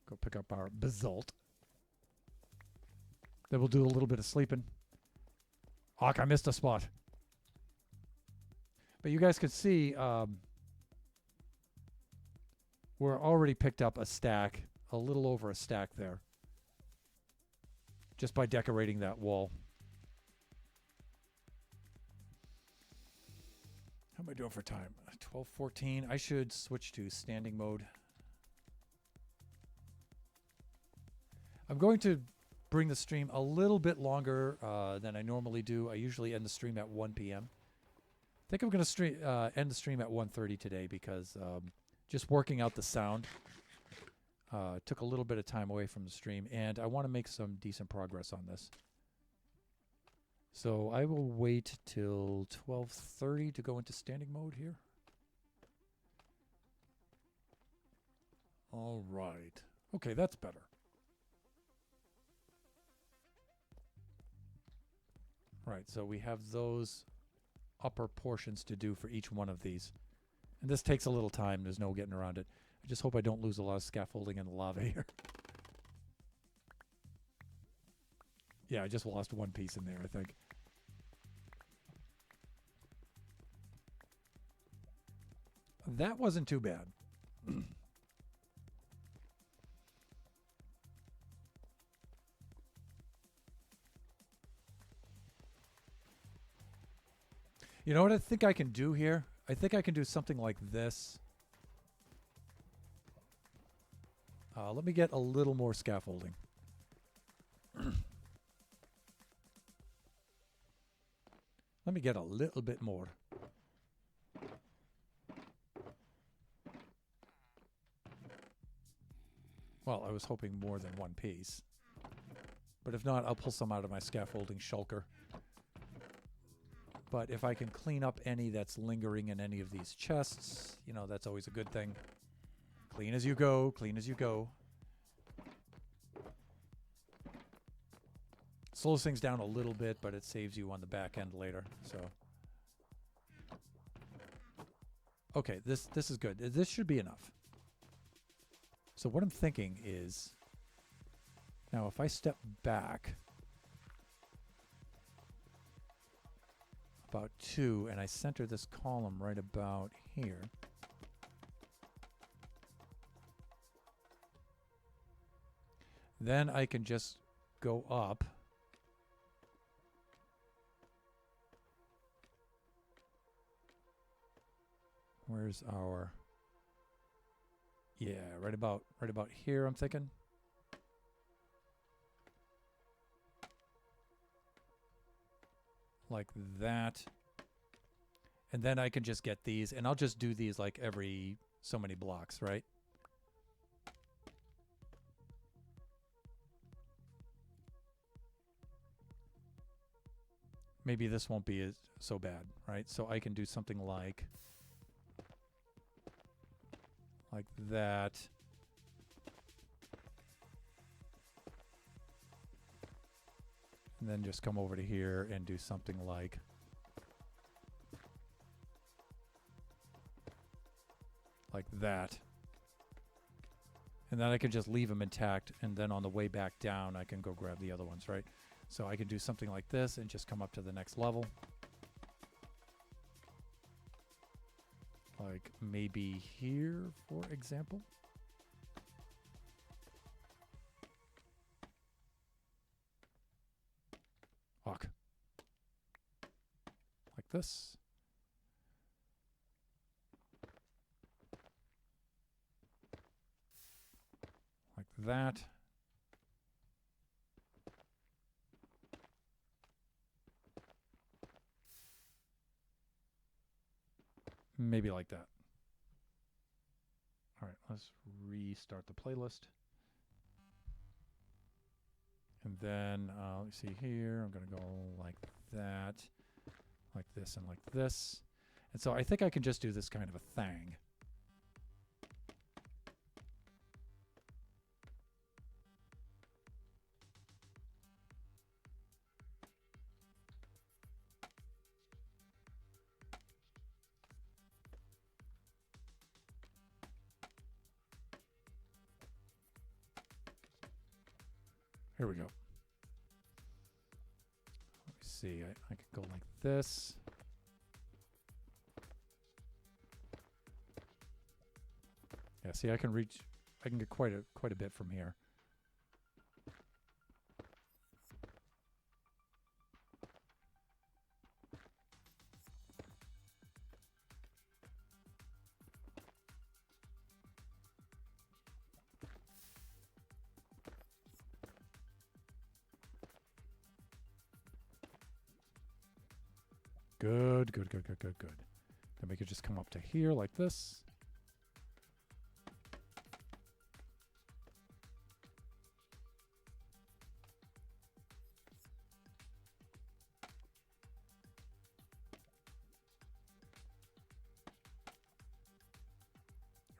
Go pick up our basalt. Then we'll do a little bit of sleeping. Fuck, I missed a spot. But you guys can see we're already picked up a stack, a little over a stack there, just by decorating that wall. How am I doing for time? 12:14. I should switch to standing mode. I'm going to bring the stream a little bit longer than I normally do. I usually end the stream at 1 p.m. I think I'm going to end the stream at 1:30 today because just working out the sound took a little bit of time away from the stream, and I want to make some decent progress on this. So I will wait till 12:30 to go into standing mode here. All right. Okay, that's better. Right, so we have those upper portions to do for each one of these. And this takes a little time. There's no getting around it. I just hope I don't lose a lot of scaffolding in the lava here. Yeah, I just lost one piece in there, I think. That wasn't too bad. You know what I think I can do here? I think I can do something like this. Let me get a little more scaffolding. Let me get a little bit more. Well, I was hoping more than one piece. But if not, I'll pull some out of my scaffolding shulker. But if I can clean up any that's lingering in any of these chests, you know, that's always a good thing. Clean as you go, clean as you go. Slows things down a little bit, but it saves you on the back end later, so. Okay, this is good. This should be enough. So what I'm thinking is, now if I step back, about 2, and I center this column right about here. Then I can just go up. Where's our... Yeah, right about here, I'm thinking. Like that. And then I can just get these, and I'll just do these like every so many blocks, right? Maybe this won't be so bad, right? So I can do something like that. And then just come over to here and do something like that. And then I can just leave them intact, and then on the way back down I can go grab the other ones, right? So I can do something like this and just come up to the next level. Like maybe here, for example. Hawk. Like this. Like that. Maybe like that. All right, let's restart the playlist. And then, let's see here, I'm going to go like that, like this, and like this. And so I think I can just do this kind of a thing. Here we go. Let me see. I could go like this. Yeah, see, I can get quite a bit from here. Good. Then we could just come up to here like this.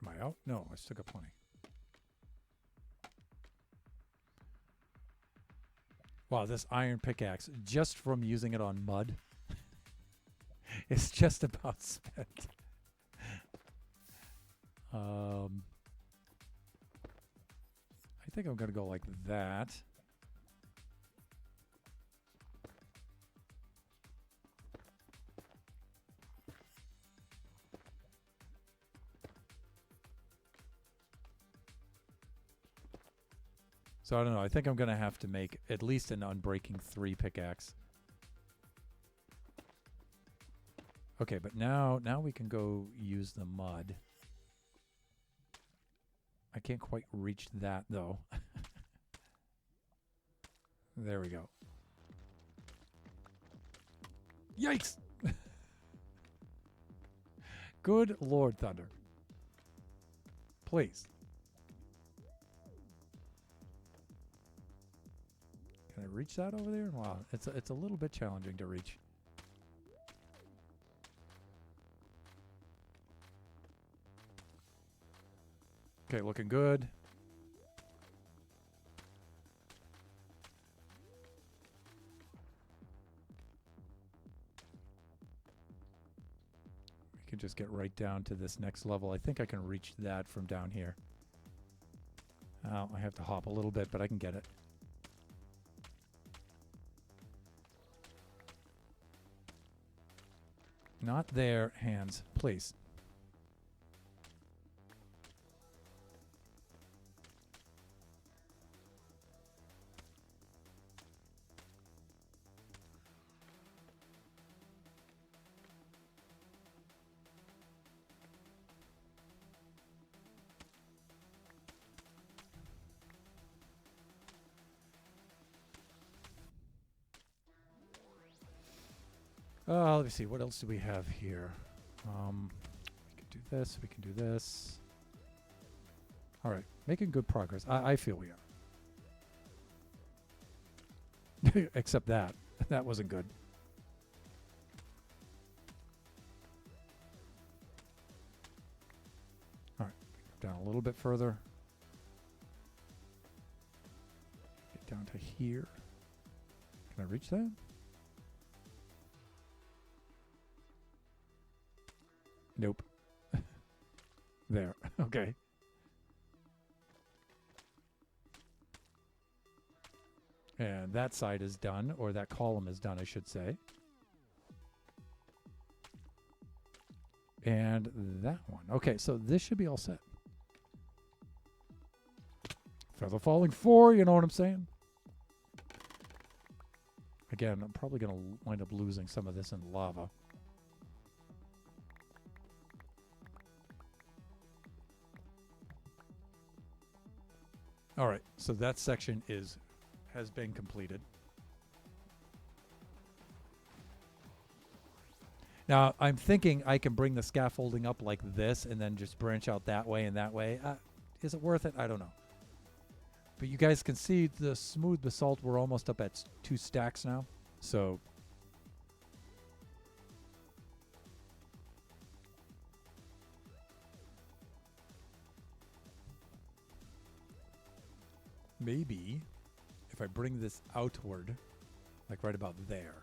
Am I out? No, I still got plenty. Wow, this iron pickaxe, just from using it on mud, is just about spent. I think I'm going to go like that. So I don't know. I think I'm going to have to make at least an Unbreaking 3 pickaxe. Okay, but now we can go use the mud. I can't quite reach that, though. There we go. Yikes! Good Lord, Thunder. Please. Can I reach that over there? Wow, it's a little bit challenging to reach. Okay, looking good. We can just get right down to this next level. I think I can reach that from down here. Oh, I have to hop a little bit, but I can get it. Not there, hands, please. Let me see. What else do we have here? We can do this. We can do this. All right. Making good progress. I feel we are. Except that. That wasn't good. All right. Down a little bit further. Get down to here. Can I reach that? Nope. There. Okay. And that side is done, or that column is done, I should say. And that one. Okay, so this should be all set. Feather falling 4, you know what I'm saying? Again, I'm probably going to wind up losing some of this in lava. All right, so that section has been completed. Now, I'm thinking I can bring the scaffolding up like this and then just branch out that way and that way. Is it worth it? I don't know. But you guys can see the smooth basalt, we're almost up at 2 stacks now. So maybe if I bring this outward, like right about there,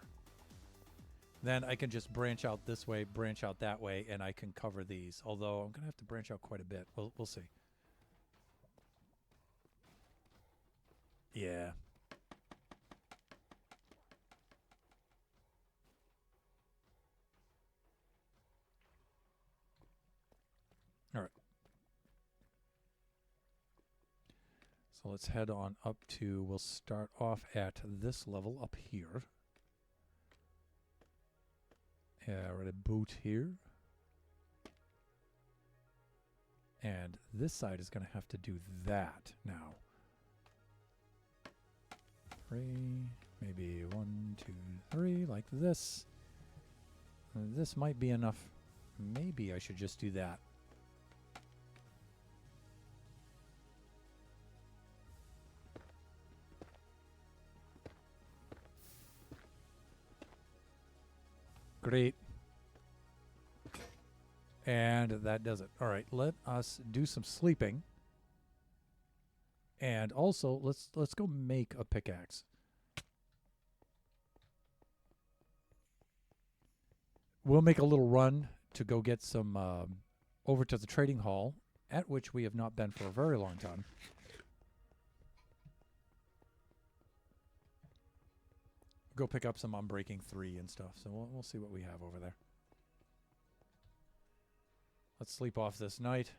then I can just branch out this way, branch out that way, and I can cover these. Although I'm going to have to branch out quite a bit. We'll see. Yeah. All right. So let's head on up to, we'll start off at this level up here. Yeah, we're at a boot here. And this side is going to have to do that now. 3, maybe 1, 2, 3, like this. This might be enough. Maybe I should just do that. Great. And that does it. All right, let us do some sleeping. And also, let's go make a pickaxe. We'll make a little run to go get some over to the trading hall, at which we have not been for a very long time. Go pick up some Unbreaking 3 and stuff. So we'll see what we have over there. Let's sleep off this night.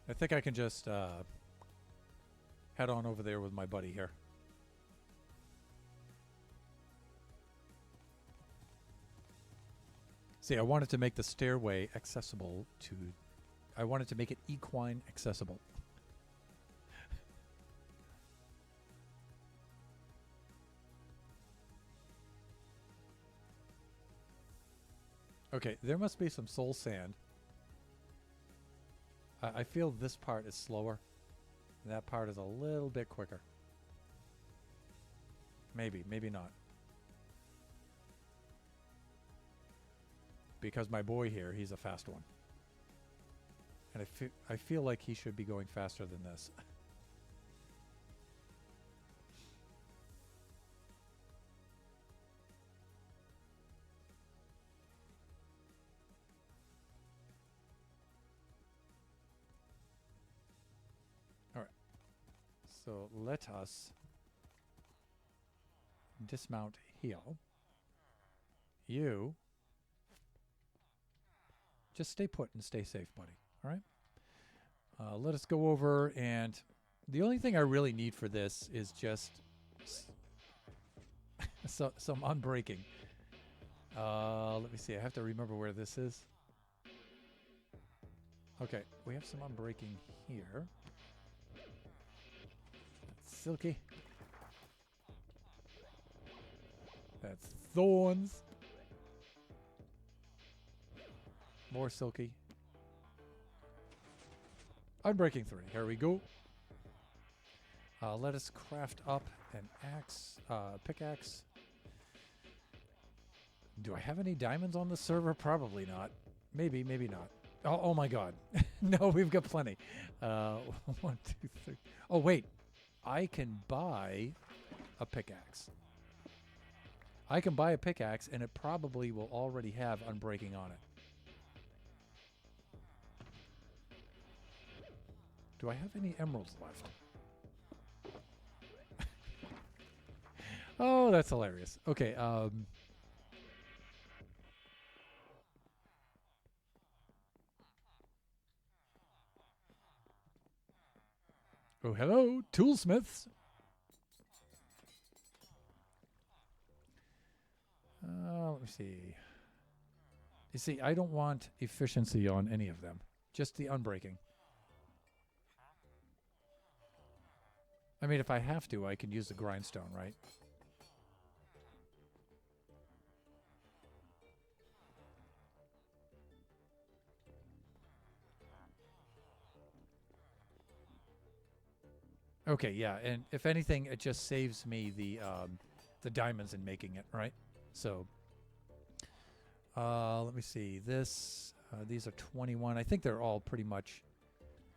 I think I can just head on over there with my buddy here. See, I wanted to make the stairway accessible to... I wanted to make it equine accessible. Okay, there must be some soul sand. I feel this part is slower. And that part is a little bit quicker. Maybe, maybe not. Because my boy here, he's a fast one. And I feel like he should be going faster than this. So let us dismount here. You just stay put and stay safe, buddy. All right? Let us go over, and the only thing I really need for this is just some unbreaking. Let me see. I have to remember where this is. Okay, we have some unbreaking here. That's silky. That's thorns. More silky. Unbreaking 3. Here we go. Let us craft up an axe, pickaxe. Do I have any diamonds on the server? Probably not. Maybe, maybe not. Oh my god. No, we've got plenty. 1, 2, 3. Oh, wait. I can buy a pickaxe. I can buy a pickaxe, and it probably will already have unbreaking on it. Do I have any emeralds left? Oh, that's hilarious. Okay, oh, hello, toolsmiths. Let me see. You see, I don't want efficiency on any of them. Just the unbreaking. I mean, if I have to, I can use the grindstone, right? Okay, yeah, and if anything, it just saves me the diamonds in making it, right? So, let me see. This, these are 21. I think they're all pretty much.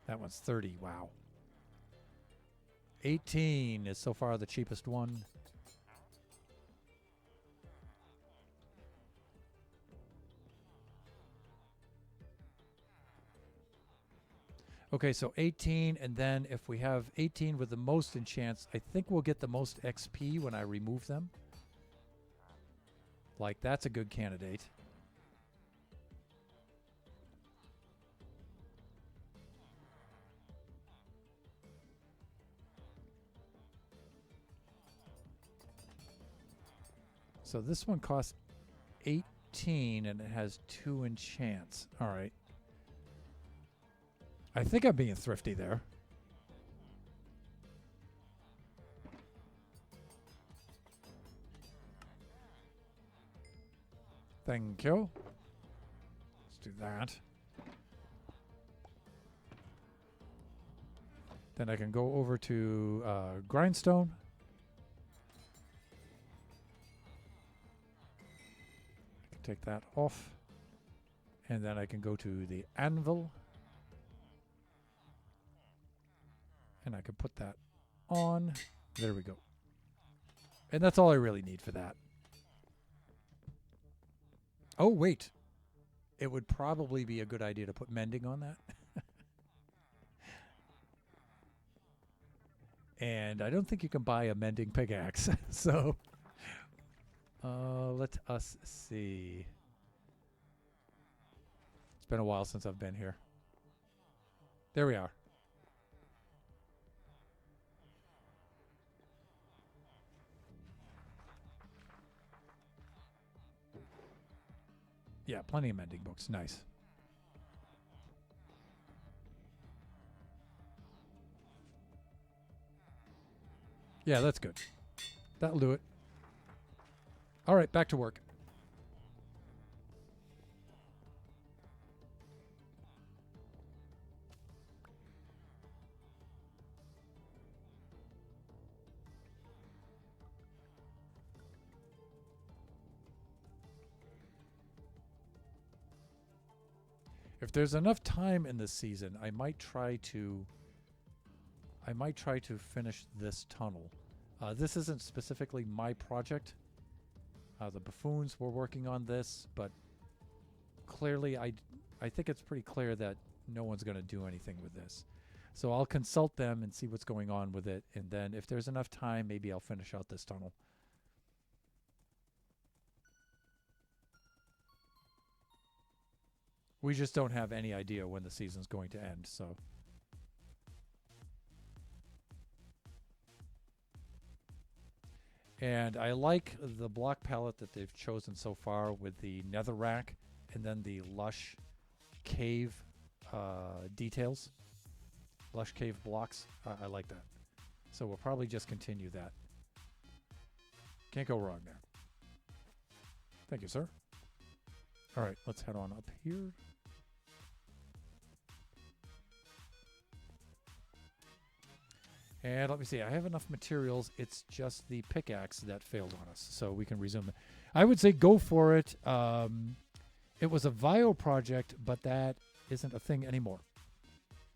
That one's 30. Wow. 18 is so far the cheapest one. Okay, so 18, and then if we have 18 with the most enchants, I think we'll get the most XP when I remove them. Like, that's a good candidate. So this one costs 18, and it has 2 enchants. All right. I think I'm being thrifty there. Thank you. Let's do that. Then I can go over to grindstone. I can take that off. And then I can go to the anvil. And I can put that on. There we go. And that's all I really need for that. Oh, wait. It would probably be a good idea to put mending on that. And I don't think you can buy a mending pickaxe. So, let us see. It's been a while since I've been here. There we are. Yeah, plenty of mending books. Nice. Yeah, that's good. That'll do it. All right, back to work. If there's enough time in this season, I might try to finish this tunnel. This isn't specifically my project. The buffoons were working on this, but clearly I think it's pretty clear that no one's going to do anything with this. So I'll consult them and see what's going on with it. And then if there's enough time, maybe I'll finish out this tunnel. We just don't have any idea when the season's going to end, so. And I like the block palette that they've chosen so far with the netherrack and then the lush cave details. Lush cave blocks. I like that. So we'll probably just continue that. Can't go wrong there. Thank you, sir. All right, let's head on up here. And let me see, I have enough materials. It's just the pickaxe that failed on us, so we can resume it. I would say go for it. It was a VIO project, but that isn't a thing anymore.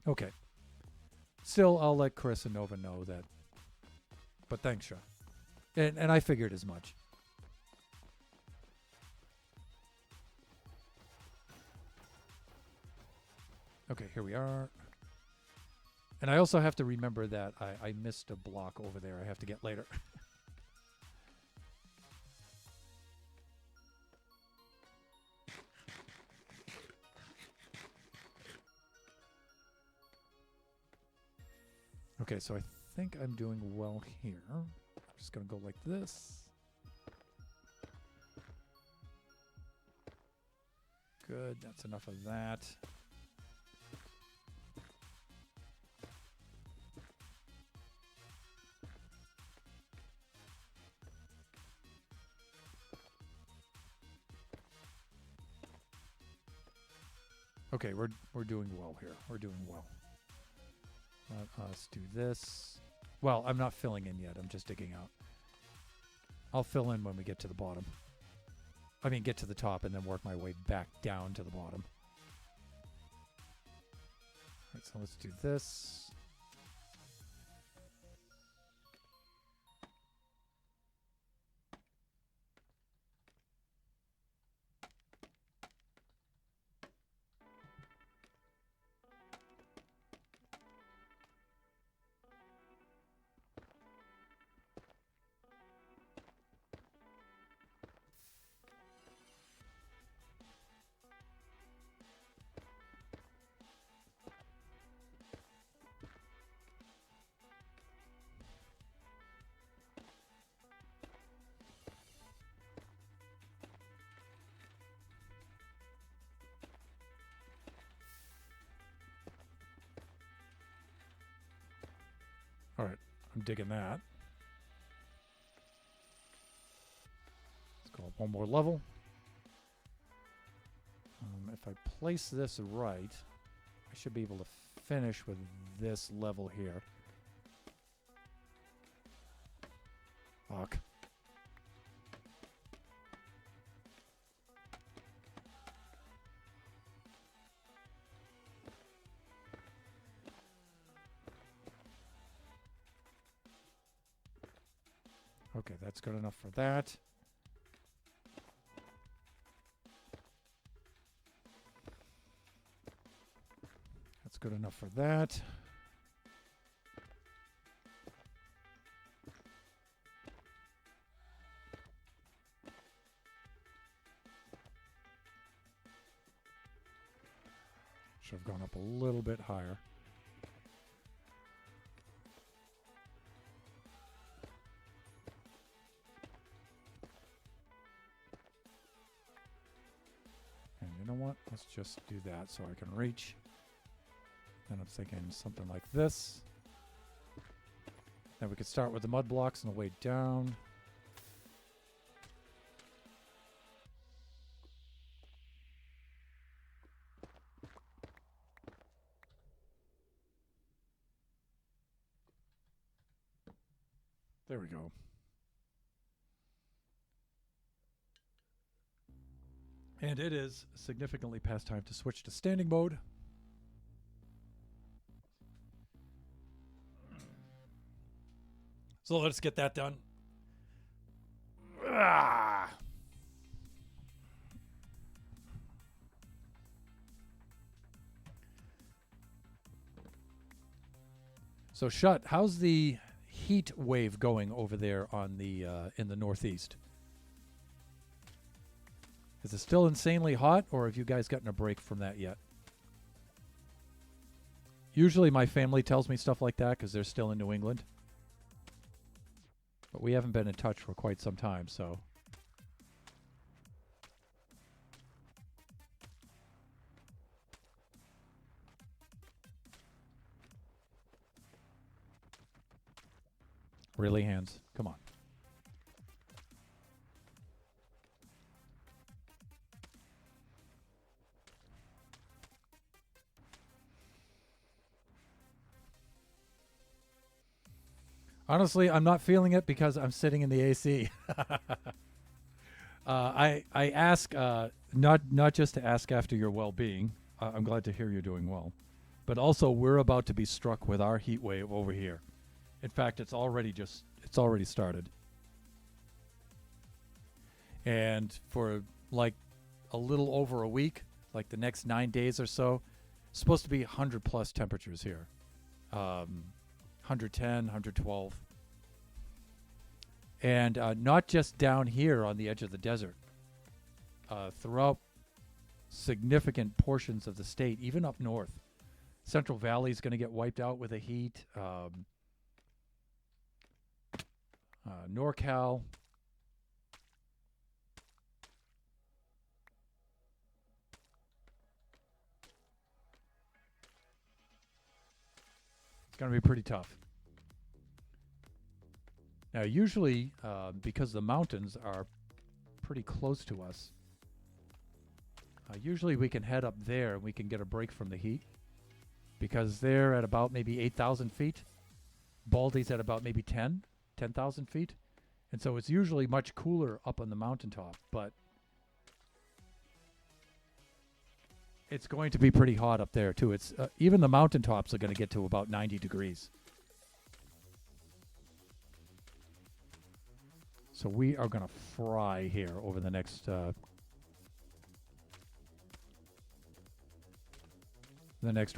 Okay. Still, I'll let Chris and Nova know that. But thanks, Shaw. And I figured as much. Okay, here we are. And I also have to remember that I missed a block over there I have to get later. Okay, so I think I'm doing well here. I'm just going to go like this. Good, that's enough of that. Okay, we're doing well here. We're doing well. Let us do this. Well, I'm not filling in yet. I'm just digging out. I'll fill in when we get to the bottom. I mean, get to the top and then work my way back down to the bottom. All right, so let's do this. All right, I'm digging that. Let's go up one more level. If I place this right, I should be able to finish with this level here. Fuck. Okay, that's good enough for that. That's good enough for that. Should have gone up a little bit higher. And you know what? Let's just do that so I can reach. Then I'm thinking something like this. Then we could start with the mud blocks on the way down. There we go. And it is significantly past time to switch to standing mode. So let's get that done. Ah. So, Shut, how's the heat wave going over there on the in the Northeast? Is it still insanely hot, or have you guys gotten a break from that yet? Usually my family tells me stuff like that because they're still in New England. But we haven't been in touch for quite some time, so. Really, hands? Come on. Honestly, I'm not feeling it because I'm sitting in the AC. I ask not just to ask after your well-being. I'm glad to hear you're doing well, but also we're about to be struck with our heat wave over here. In fact, it's already started, and for like a little over a week, like the next 9 days or so, it's supposed to be 100 plus temperatures here. 110, 112. And not just down here on the edge of the desert. Throughout significant portions of the state, even up north. Central Valley is going to get wiped out with the heat. NorCal. It's going to be pretty tough. Now, usually, because the mountains are pretty close to us, usually we can head up there and we can get a break from the heat, because they're at about maybe 8,000 feet. Baldy's at about maybe 10,000 feet. And so it's usually much cooler up on the mountaintop, but it's going to be pretty hot up there too. It's even the mountaintops are going to get to about 90 degrees. So we are going to fry here over the next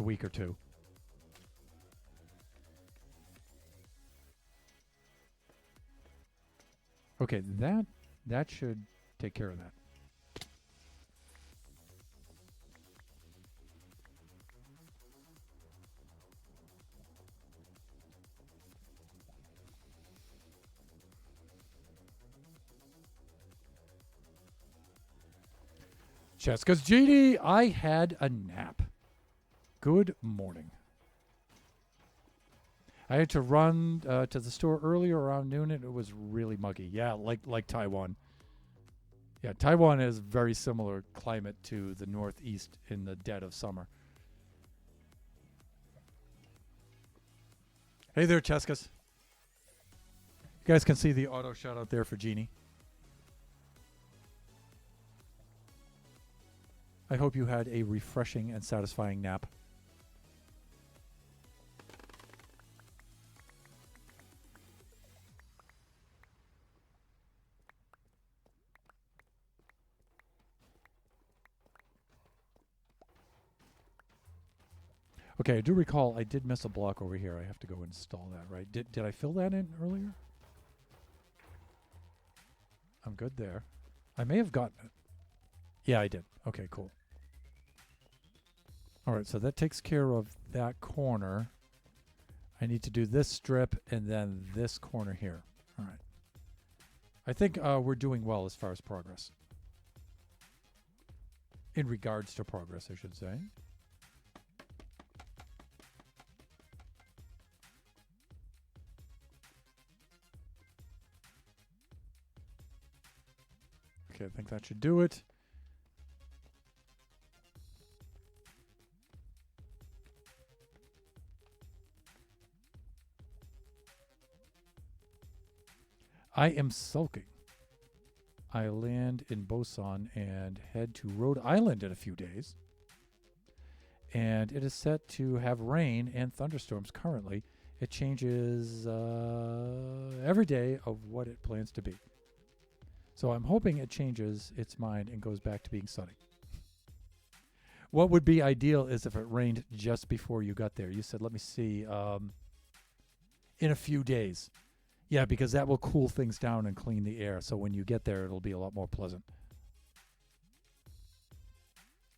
week or two. Okay, that should take care of that. Cheska's GD, I had a nap. Good morning. I had to run to the store earlier around noon, and it was really muggy. Yeah, like Taiwan. Yeah, Taiwan has very similar climate to the Northeast in the dead of summer. Hey there, Cheskas. You guys can see the auto shout out there for Jeannie. I hope you had a refreshing and satisfying nap. Okay, I do recall I did miss a block over here. I have to go install that, right? Did I fill that in earlier? I'm good there. I may have gotten it. Yeah, I did. Okay, cool. All right, so that takes care of that corner. I need to do this strip and then this corner here. All right. I think we're doing well as far as progress. In regards to progress, I should say. Okay, I think that should do it. I am sulking. I land in Boson and head to Rhode Island in a few days. And it is set to have rain and thunderstorms currently. It changes every day of what it plans to be. So I'm hoping it changes its mind and goes back to being sunny. What would be ideal is if it rained just before you got there. You said, let me see. in a few days. Yeah, because that will cool things down and clean the air. So when you get there, it'll be a lot more pleasant.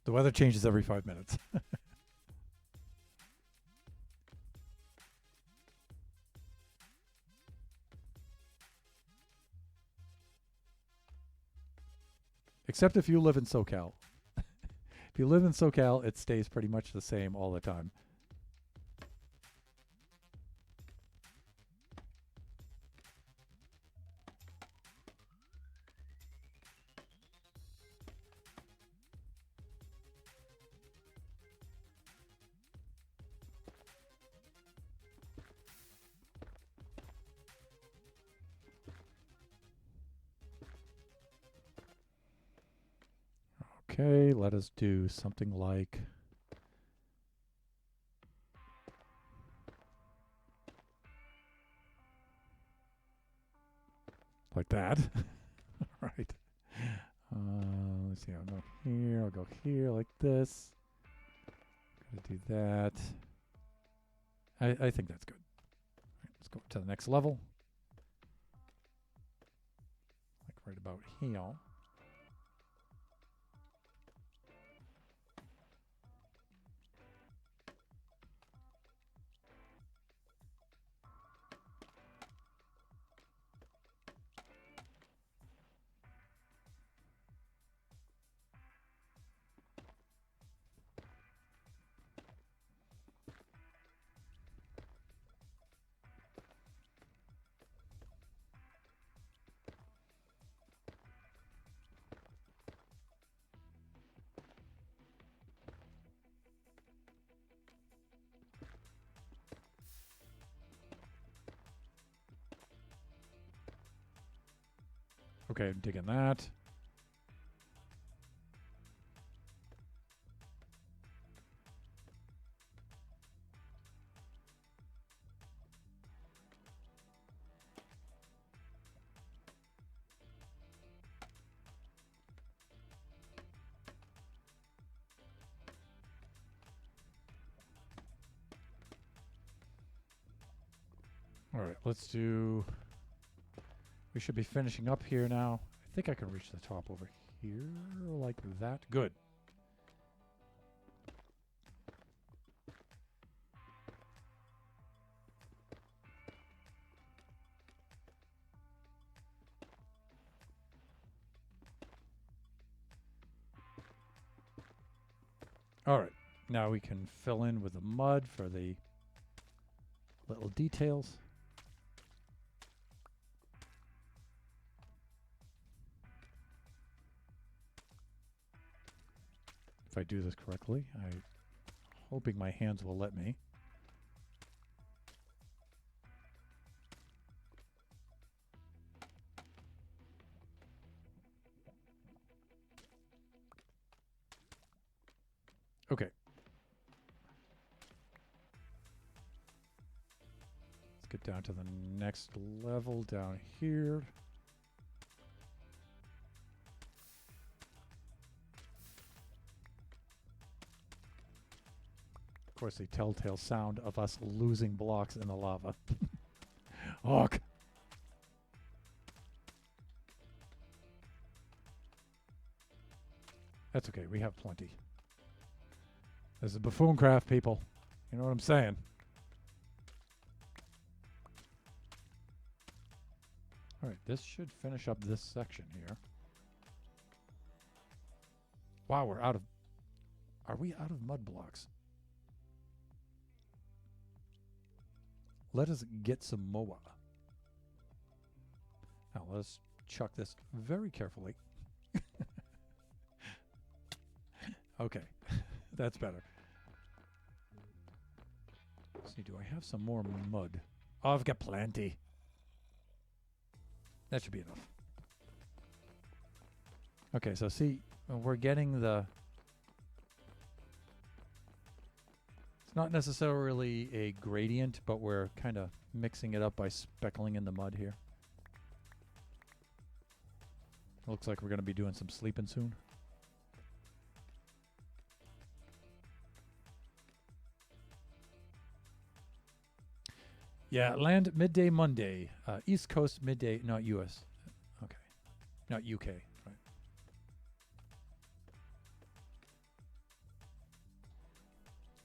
The weather changes every 5 minutes. Except if you live in SoCal. If you live in SoCal, it stays pretty much the same all the time. Okay, let us do something like that. All right. Let's see. I'll go here. I'll go here like this. Gotta do that. I think that's good. All right, let's go to the next level. Like right about here. Okay, I'm digging that. All right, let's do... We should be finishing up here now. I think I can reach the top over here like that. Good. All right, now we can fill in with the mud for the little details. If I do this correctly, I'm hoping my hands will let me. Okay. Let's get down to the next level down here. Of course, the telltale sound of us losing blocks in the lava. Hawk! That's okay, we have plenty. This is Buffooncraft, people. You know what I'm saying? Alright, this should finish up this section here. Wow, we're out of... Are we out of mud blocks? Let us get some MOA. Now let's chuck this very carefully. Okay, that's better. Let's see, do I have some more mud? Oh, I've got plenty. That should be enough. Okay, so see, we're getting the... It's not necessarily a gradient, but we're kind of mixing it up by speckling in the mud here. Looks like we're going to be doing some sleeping soon. Yeah, land midday Monday. East Coast midday, not U.S. Okay. Not UK. Right.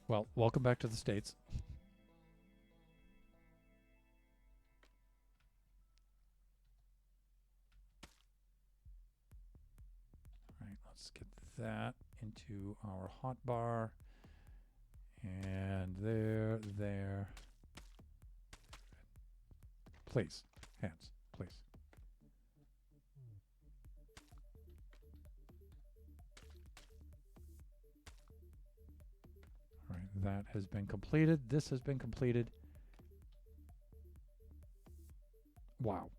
Well, welcome back to the States. All right, let's get that into our hotbar. And there. Please, hands, please. All right, that has been completed. This has been completed. Wow.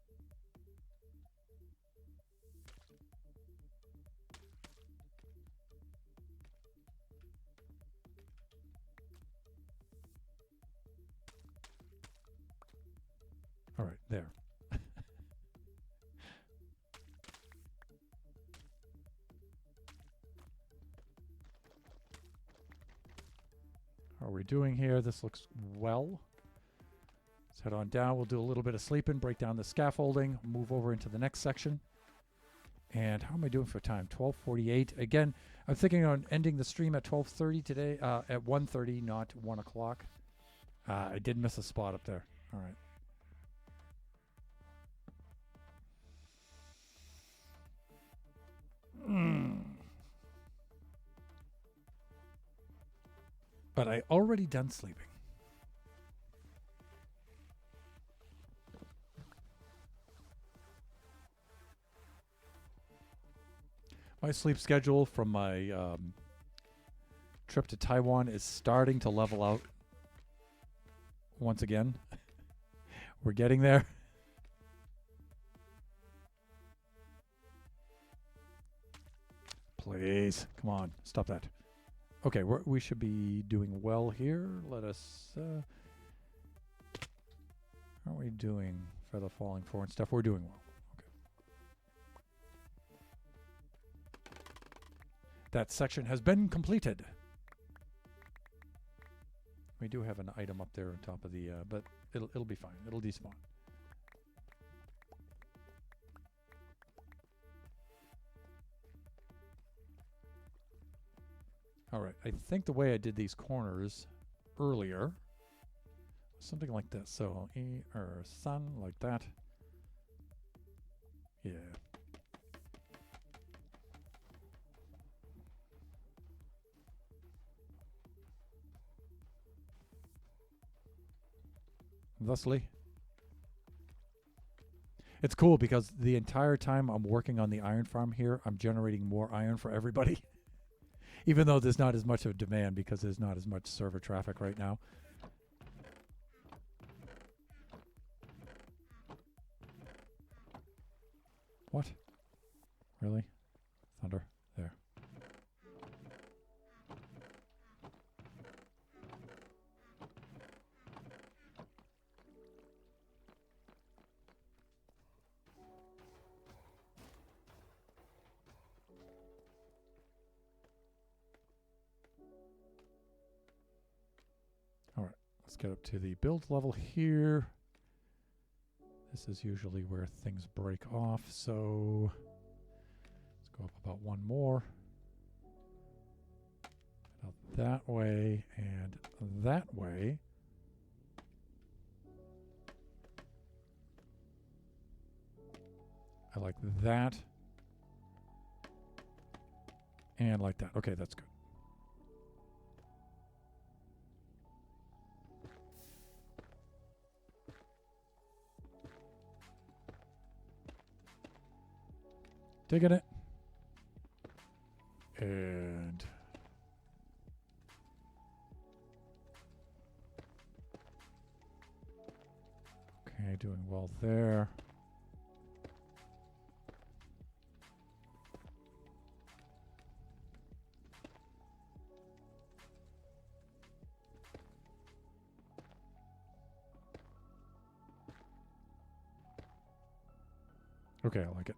All right, there. How are we doing here? This looks well. Let's head on down. We'll do a little bit of sleeping, break down the scaffolding, move over into the next section. And how am I doing for time? 12:48. Again, I'm thinking on ending the stream at 12:30 today, at 1:30, not 1 o'clock. I did miss a spot up there. All right. But I already done sleeping. My sleep schedule from my trip to Taiwan is starting to level out once again. We're getting there. Please, come on, stop that. Okay, we should be doing well here. Let us... how are we doing for the falling forward stuff? We're doing well. Okay. That section has been completed. We do have an item up there on top of the... but it'll be fine. It'll despawn. All right, I think the way I did these corners earlier, something like this. So sun like that. Yeah. Thusly. It's cool because the entire time I'm working on the iron farm here, I'm generating more iron for everybody. Even though there's not as much of a demand because there's not as much server traffic right now. What? Really? Thunder. There. All right, let's get up to the build level here. This is usually where things break off, so let's go up about one more. Out that way and that way. I like that. And like that. Okay, that's good. Digging it. And okay, doing well there. Okay, I like it.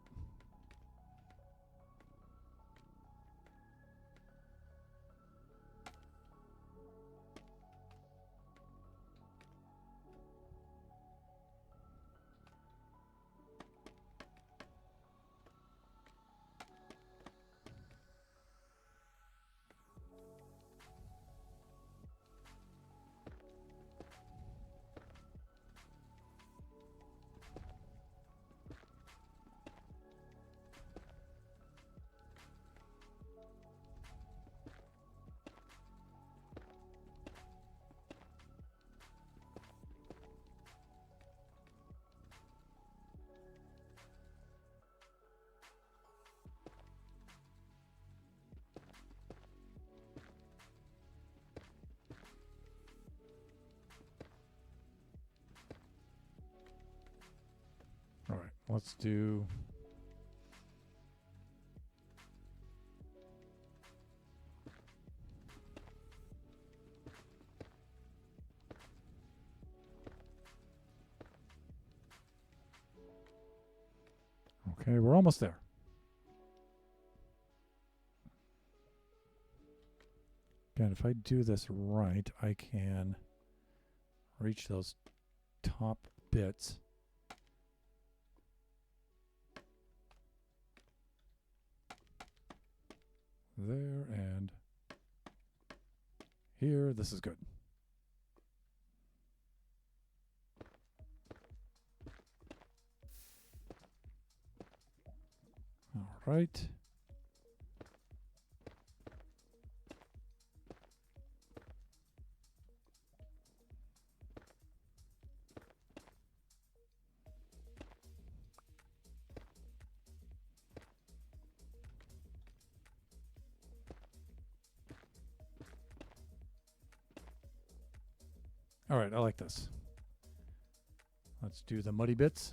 Let's do... Okay, we're almost there. Again, if I do this right, I can reach those top bits. There and here. This is good. All right. All right, I like this. Let's do the muddy bits.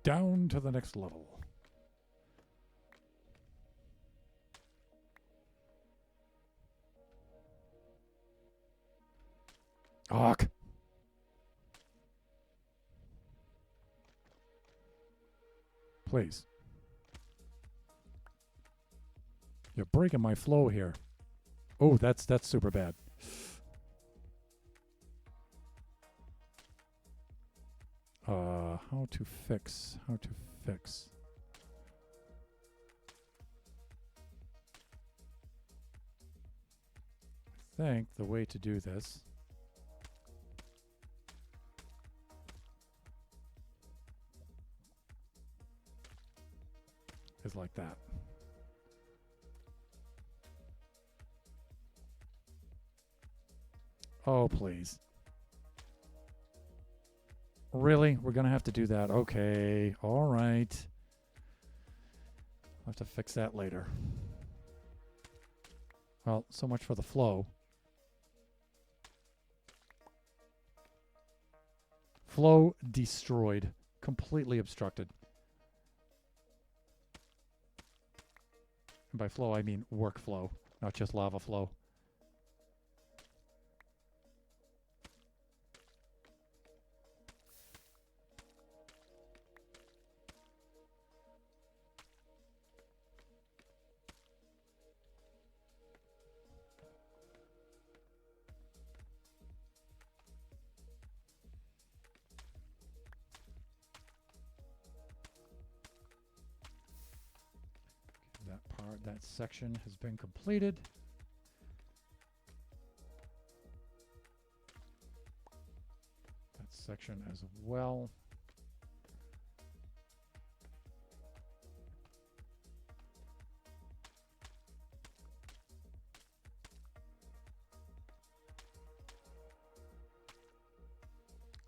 Down to the next level. Ark. Please. You're breaking my flow here. Oh, that's super bad. How to fix. I think the way to do this is like that. Oh, please. Really? We're going to have to do that. Okay. All right. I'll have to fix that later. Well, so much for the flow. Flow destroyed. Completely obstructed. And by flow, I mean workflow, not just lava flow. That section has been completed. That section as well.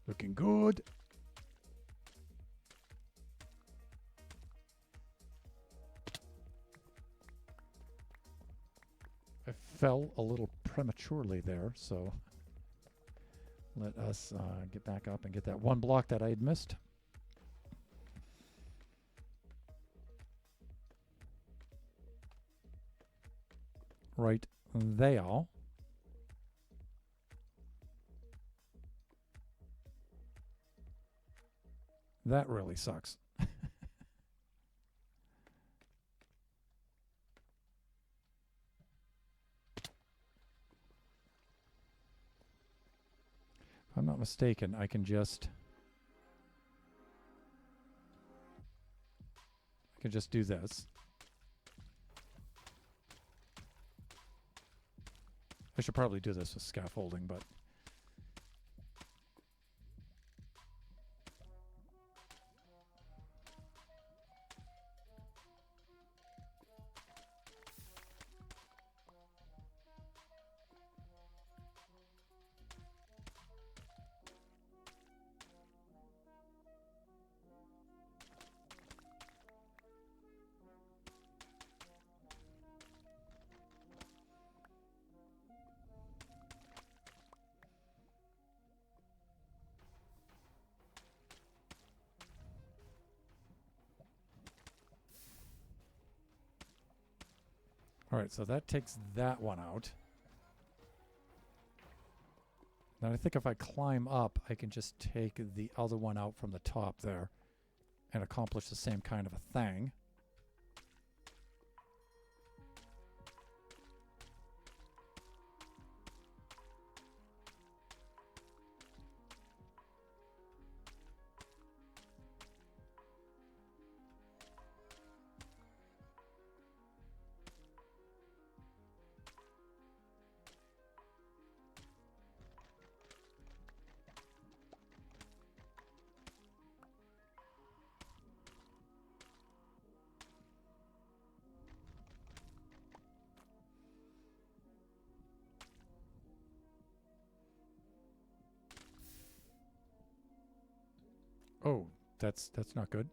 Looking good. I fell a little prematurely there, so let us get back up and get that one block that I had missed. Right there. That really sucks. If I'm not mistaken, I can just do this. I should probably do this with scaffolding, but All right, so that takes that one out. Now I think if I climb up, I can just take the other one out from the top there and accomplish the same kind of a thing. Oh, that's not good.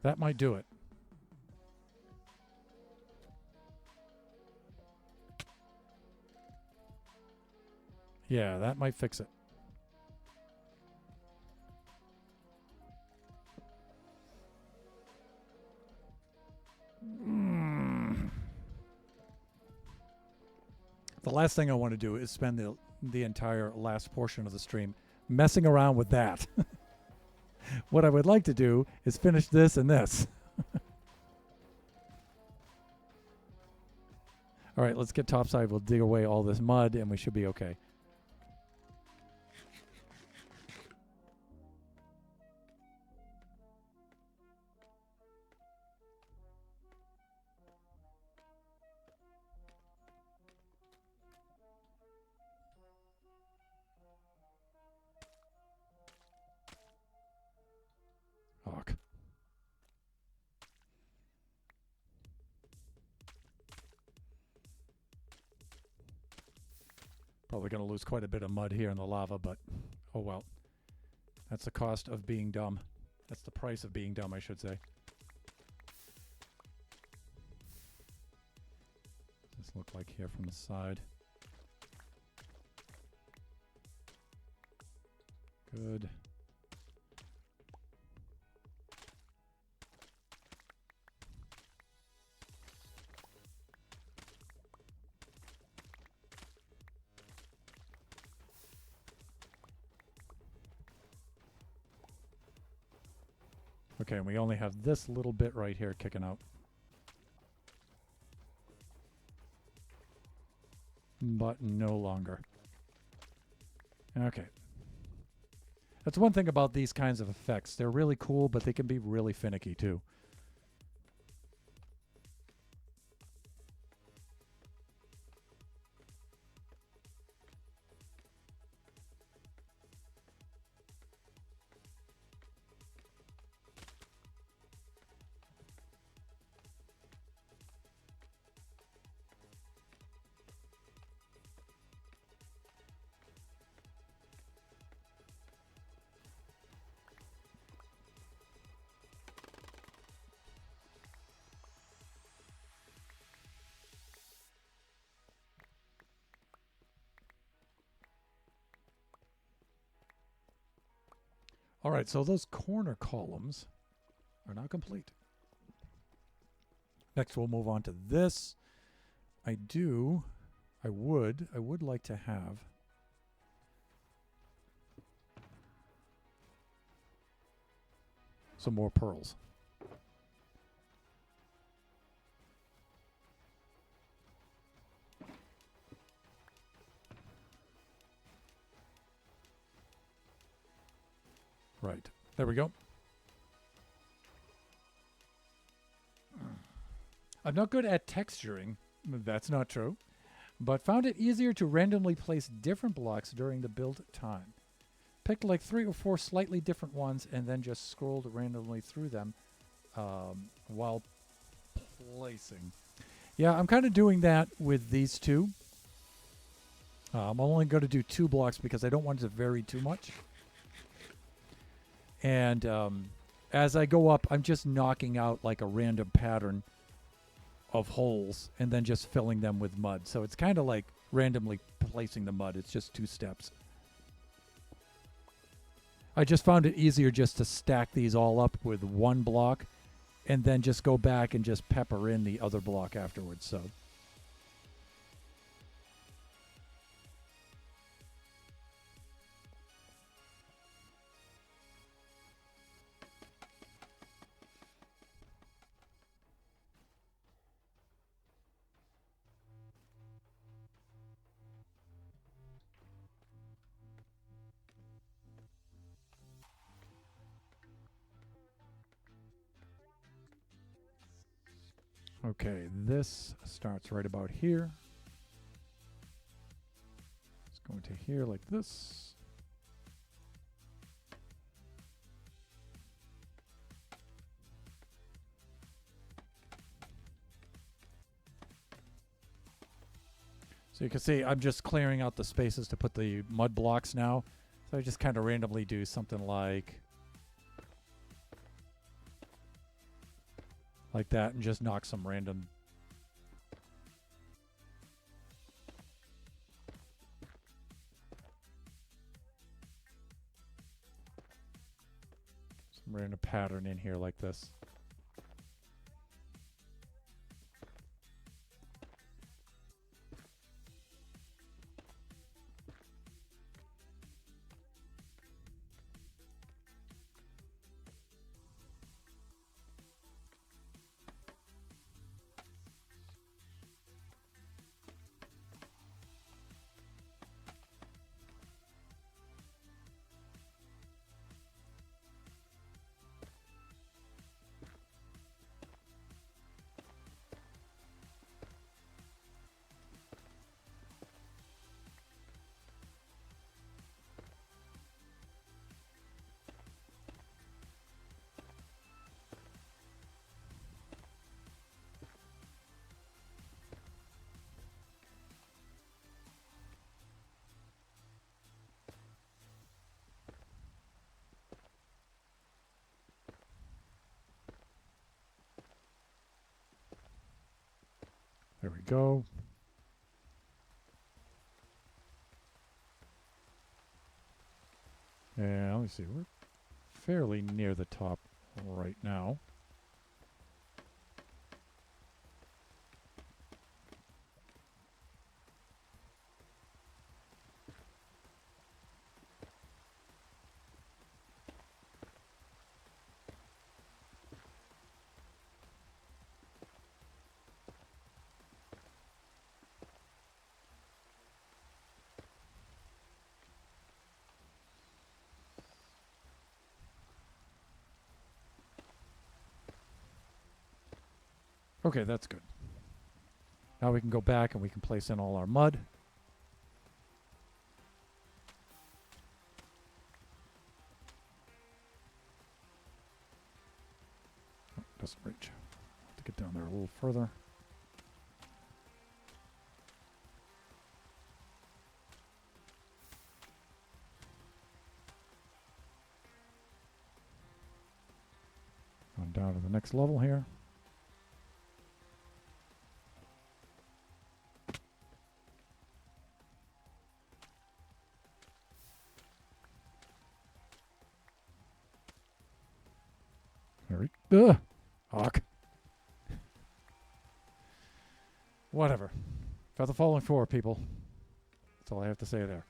That might do it. Yeah, that might fix it. The last thing I want to do is spend the entire last portion of the stream messing around with that. What I would like to do is finish this and this. All right, let's get topside. We'll dig away all this mud and we should be okay. Hawk. Probably going to lose quite a bit of mud here in the lava, but oh well. That's the cost of being dumb. That's the price of being dumb, I should say. Does this look like here from the side? Good. Okay, and we only have this little bit right here kicking out. But no longer. Okay. That's one thing about these kinds of effects. They're really cool, but they can be really finicky too. All right, so those corner columns are now complete. Next, we'll move on to this. I would like to have some more pearls. Right. There we go. I'm not good at texturing. That's not true. But found it easier to randomly place different blocks during the build time. Picked like 3 or 4 slightly different ones and then just scrolled randomly through them while placing. Yeah, I'm kind of doing that with these two. I'm only going to do 2 blocks because I don't want it to vary too much. And as I go up, I'm just knocking out like a random pattern of holes and then just filling them with mud. So it's kind of like randomly placing the mud. It's just 2 steps. I just found it easier just to stack these all up with 1 block and then just go back and just pepper in the other block afterwards. So okay, this starts right about here. It's going to here like this. So you can see I'm just clearing out the spaces to put the mud blocks now. So I just kind of randomly do something like that and just knock some random pattern in here like this. There we go. And let me see, we're fairly near the top right now. Okay, that's good. Now we can go back and we can place in all our mud. Oh, doesn't reach. Have to get down there a little further. Going down to the next level here. Hawk. Whatever. Feather falling 4, people. That's all I have to say there.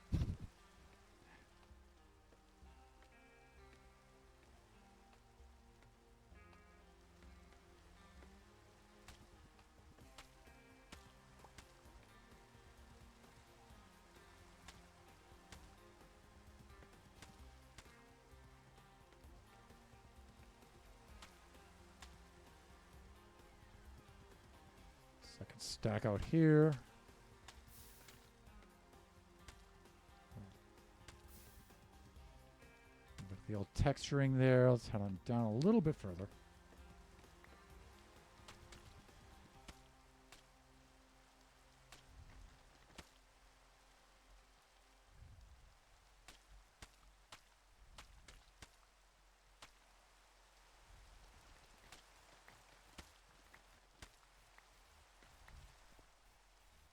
Second stack out here. With the old texturing there, let's head on down a little bit further.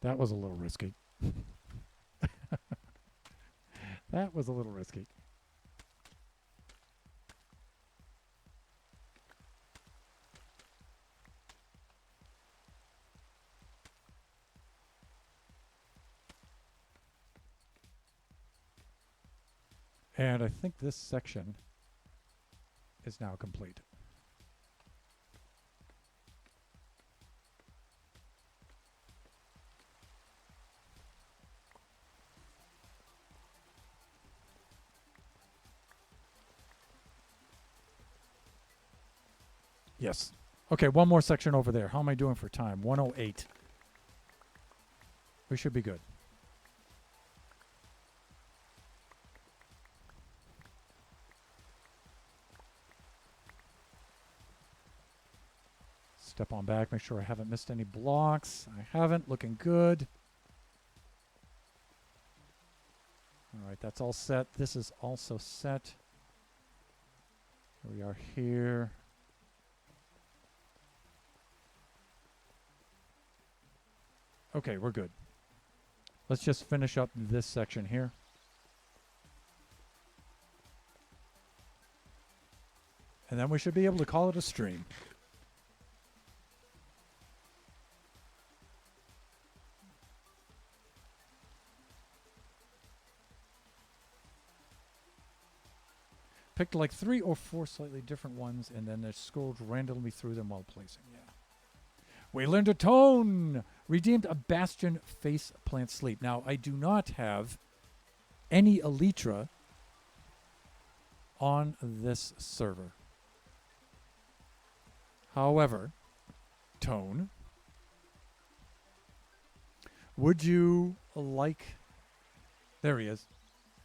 That was a little risky. That was a little risky. And I think this section is now complete. Yes. Okay, one more section over there. How am I doing for time? 108. We should be good. Step on back, make sure I haven't missed any blocks. I haven't. Looking good. All right, that's all set. This is also set. Here we are here. Okay, we're good. Let's just finish up this section here. And then we should be able to call it a stream. Picked like 3 or 4 slightly different ones, and then they scrolled randomly through them while placing. Yeah. We learned a tone. Redeemed a Bastion face plant sleep. Now, I do not have any Elytra on this server. However, tone. Would you like... There he is.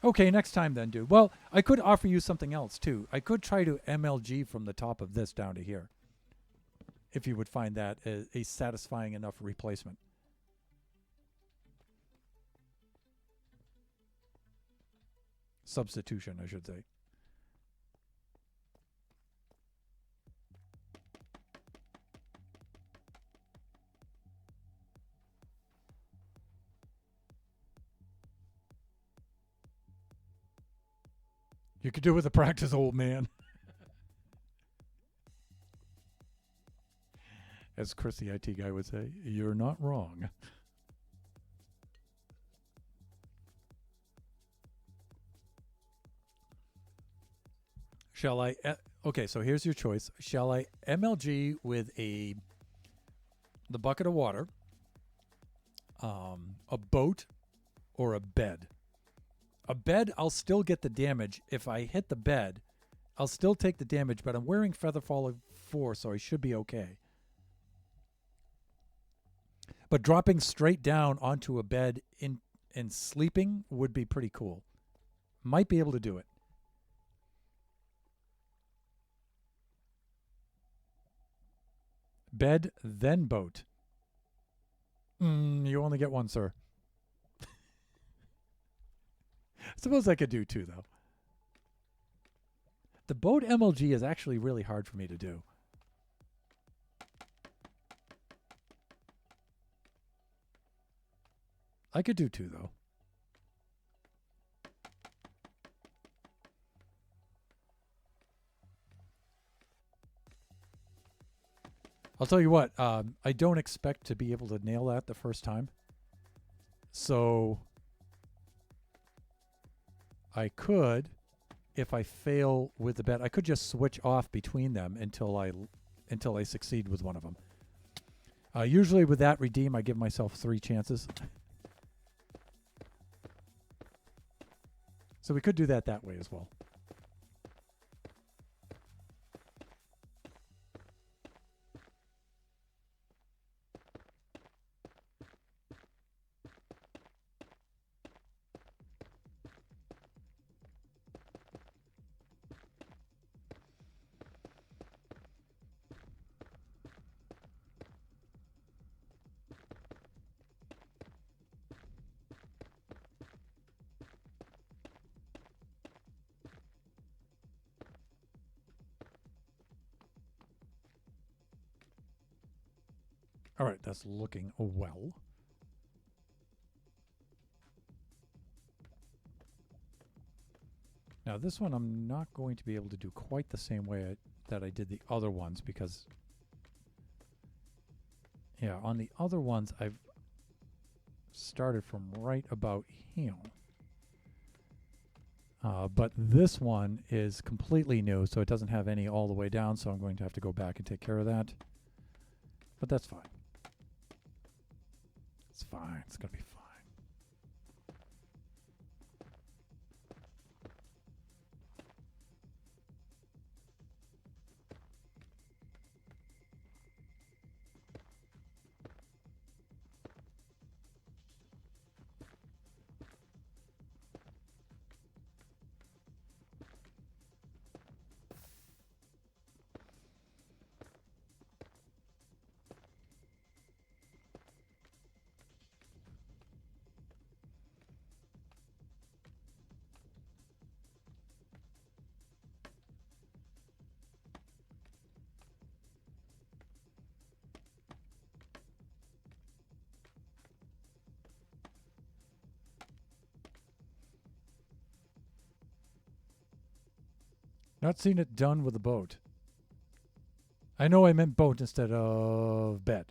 Okay, next time then, dude. Well, I could offer you something else, too. I could try to MLG from the top of this down to here, if you would find that a satisfying enough replacement. Substitution, I should say. You could do with the practice, old man. As Chris, the IT guy, would say, you're not wrong. Shall I... okay, so here's your choice. Shall I MLG with the bucket of water, a boat, or a bed? A bed, I'll still get the damage. If I hit the bed, I'll still take the damage, but I'm wearing Featherfall 4, so I should be okay. But dropping straight down onto a bed and sleeping would be pretty cool. Might be able to do it. Bed, then boat. You only get one, sir. Suppose I could do 2, though. The boat MLG is actually really hard for me to do. I could do 2, though. I'll tell you what, I don't expect to be able to nail that the first time. So I could, if I fail with the bet, I could just switch off between them until I succeed with one of them. Usually with that redeem, I give myself 3 chances. So we could do that way as well. All right, that's looking well. Now this one I'm not going to be able to do quite the same way that I did the other ones because, yeah, on the other ones I've started from right about here. But this one is completely new, so it doesn't have any all the way down, so I'm going to have to go back and take care of that. But that's fine. It's fine. It's going to be fine. Not seen it done with a boat. I know I meant boat instead of bed.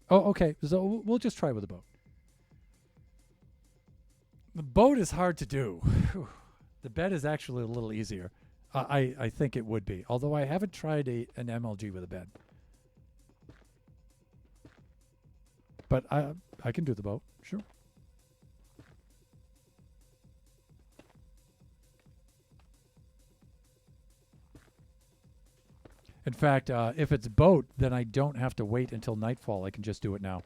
Oh, okay. So we'll just try with a boat. The boat is hard to do. The bed is actually a little easier. I think it would be. Although I haven't tried an MLG with a bed. But I can do the boat. Sure. In fact, if it's boat, then I don't have to wait until nightfall. I can just do it now.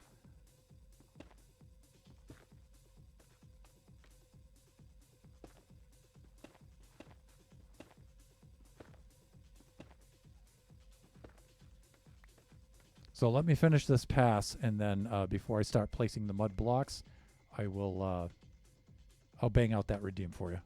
So let me finish this pass, and then before I start placing the mud blocks, I will I'll bang out that redeem for you.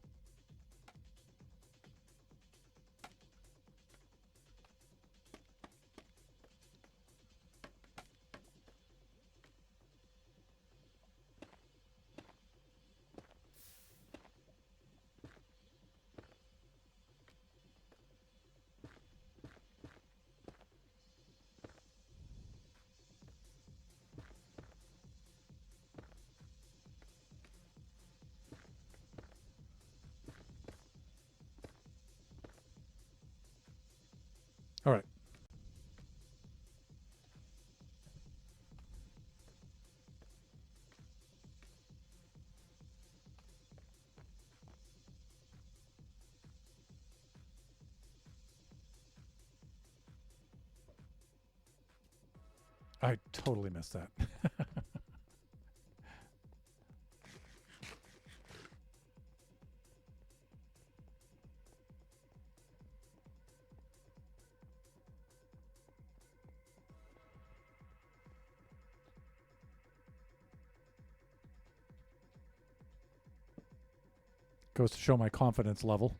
All right. I totally missed that. Goes to show my confidence level.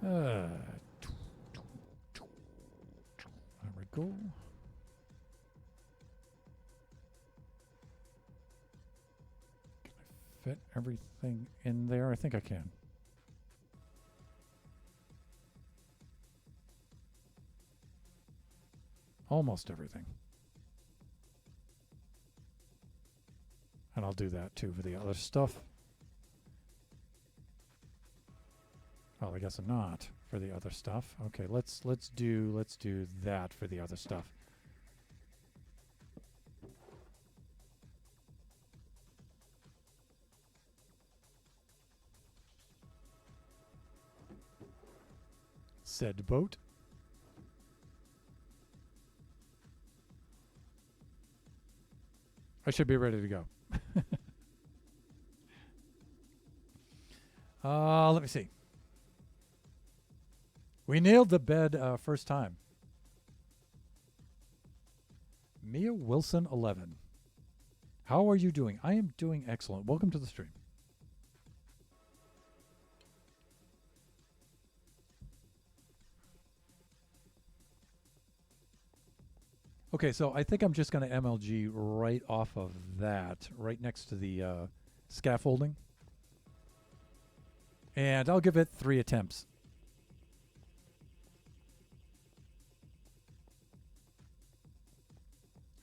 There we go. Can I fit everything in there? I think I can. Almost everything. And I'll do that too for the other stuff. Oh, I guess I'm not for the other stuff. Okay, let's do that for the other stuff. Said boat. I should be ready to go. Let me see. We nailed the bed first time. Mia Wilson 11. How are you doing? I am doing excellent. Welcome to the stream. Okay, so I think I'm just going to MLG right off of that, right next to the scaffolding. And I'll give it 3 attempts.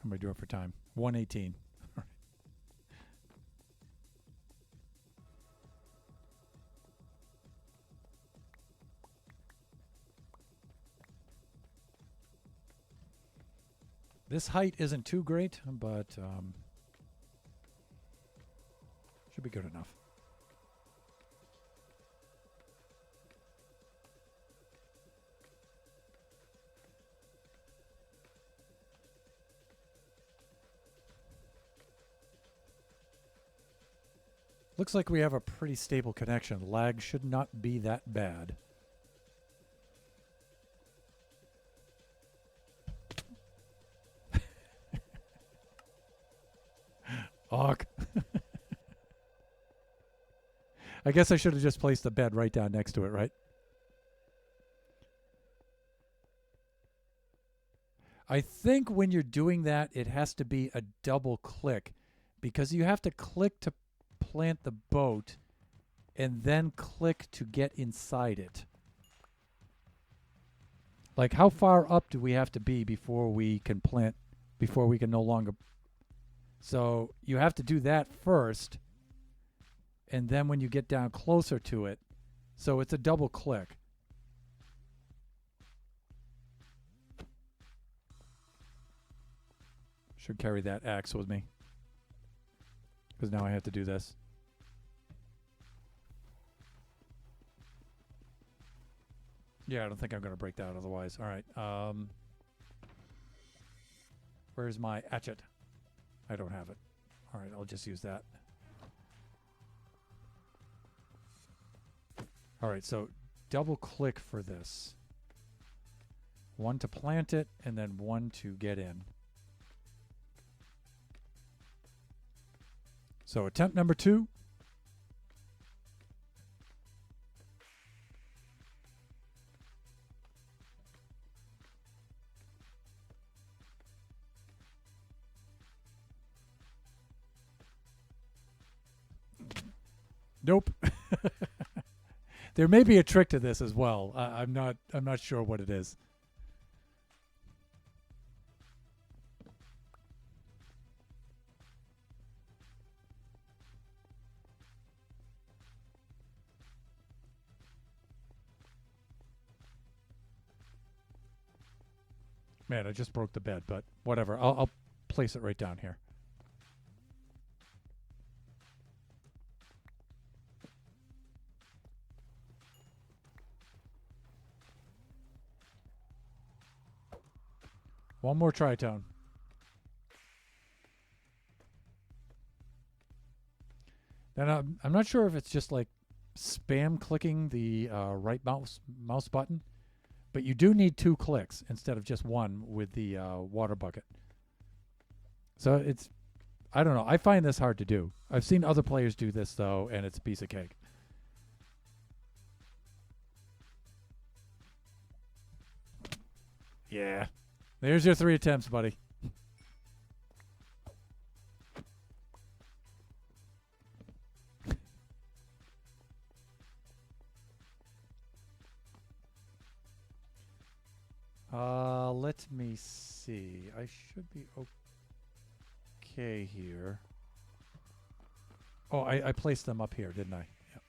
How am I doing for time? 1:18. This height isn't too great, but should be good enough. Looks like we have a pretty stable connection. Lag should not be that bad. Awk. I guess I should have just placed the bed right down next to it, right? I think when you're doing that, it has to be a double click because you have to click to plant the boat and then click to get inside it. Like, how far up do we have to be before we can plant, before we can no longer... So you have to do that first, and then when you get down closer to it, so it's a double click. Should carry that axe with me, because now I have to do this. Yeah, I don't think I'm going to break that otherwise. All right. Where's my hatchet? I don't have it. All right, I'll just use that. All right, so double click for this. 1 to plant it, and then 1 to get in. So attempt number 2. Nope. There may be a trick to this as well. I'm not sure what it is. Man, I just broke the bed, but whatever. I'll place it right down here. One more tritone. Then I'm not sure if it's just like spam clicking the right mouse button, but you do need 2 clicks instead of just 1 with the water bucket. So it's, I don't know. I find this hard to do. I've seen other players do this though, and it's a piece of cake. Yeah. There's your 3 attempts, buddy. Let me see. I should be okay here. Oh, I placed them up here, didn't I? Yep.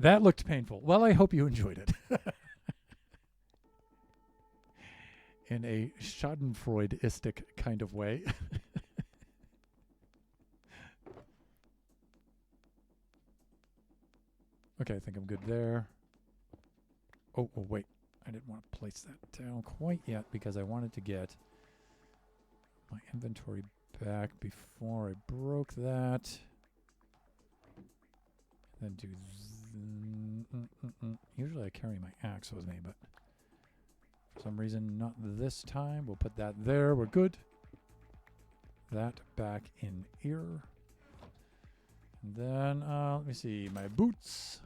That looked painful. Well, I hope you enjoyed it. In a schadenfreudeistic kind of way. Okay, I think I'm good there. Oh, wait. I didn't want to place that down quite yet because I wanted to get my inventory back before I broke that. Then do... Usually I carry my axe with me, but for some reason not this time. We'll put that there. We're good. That back in here. And then, let me see, my boots.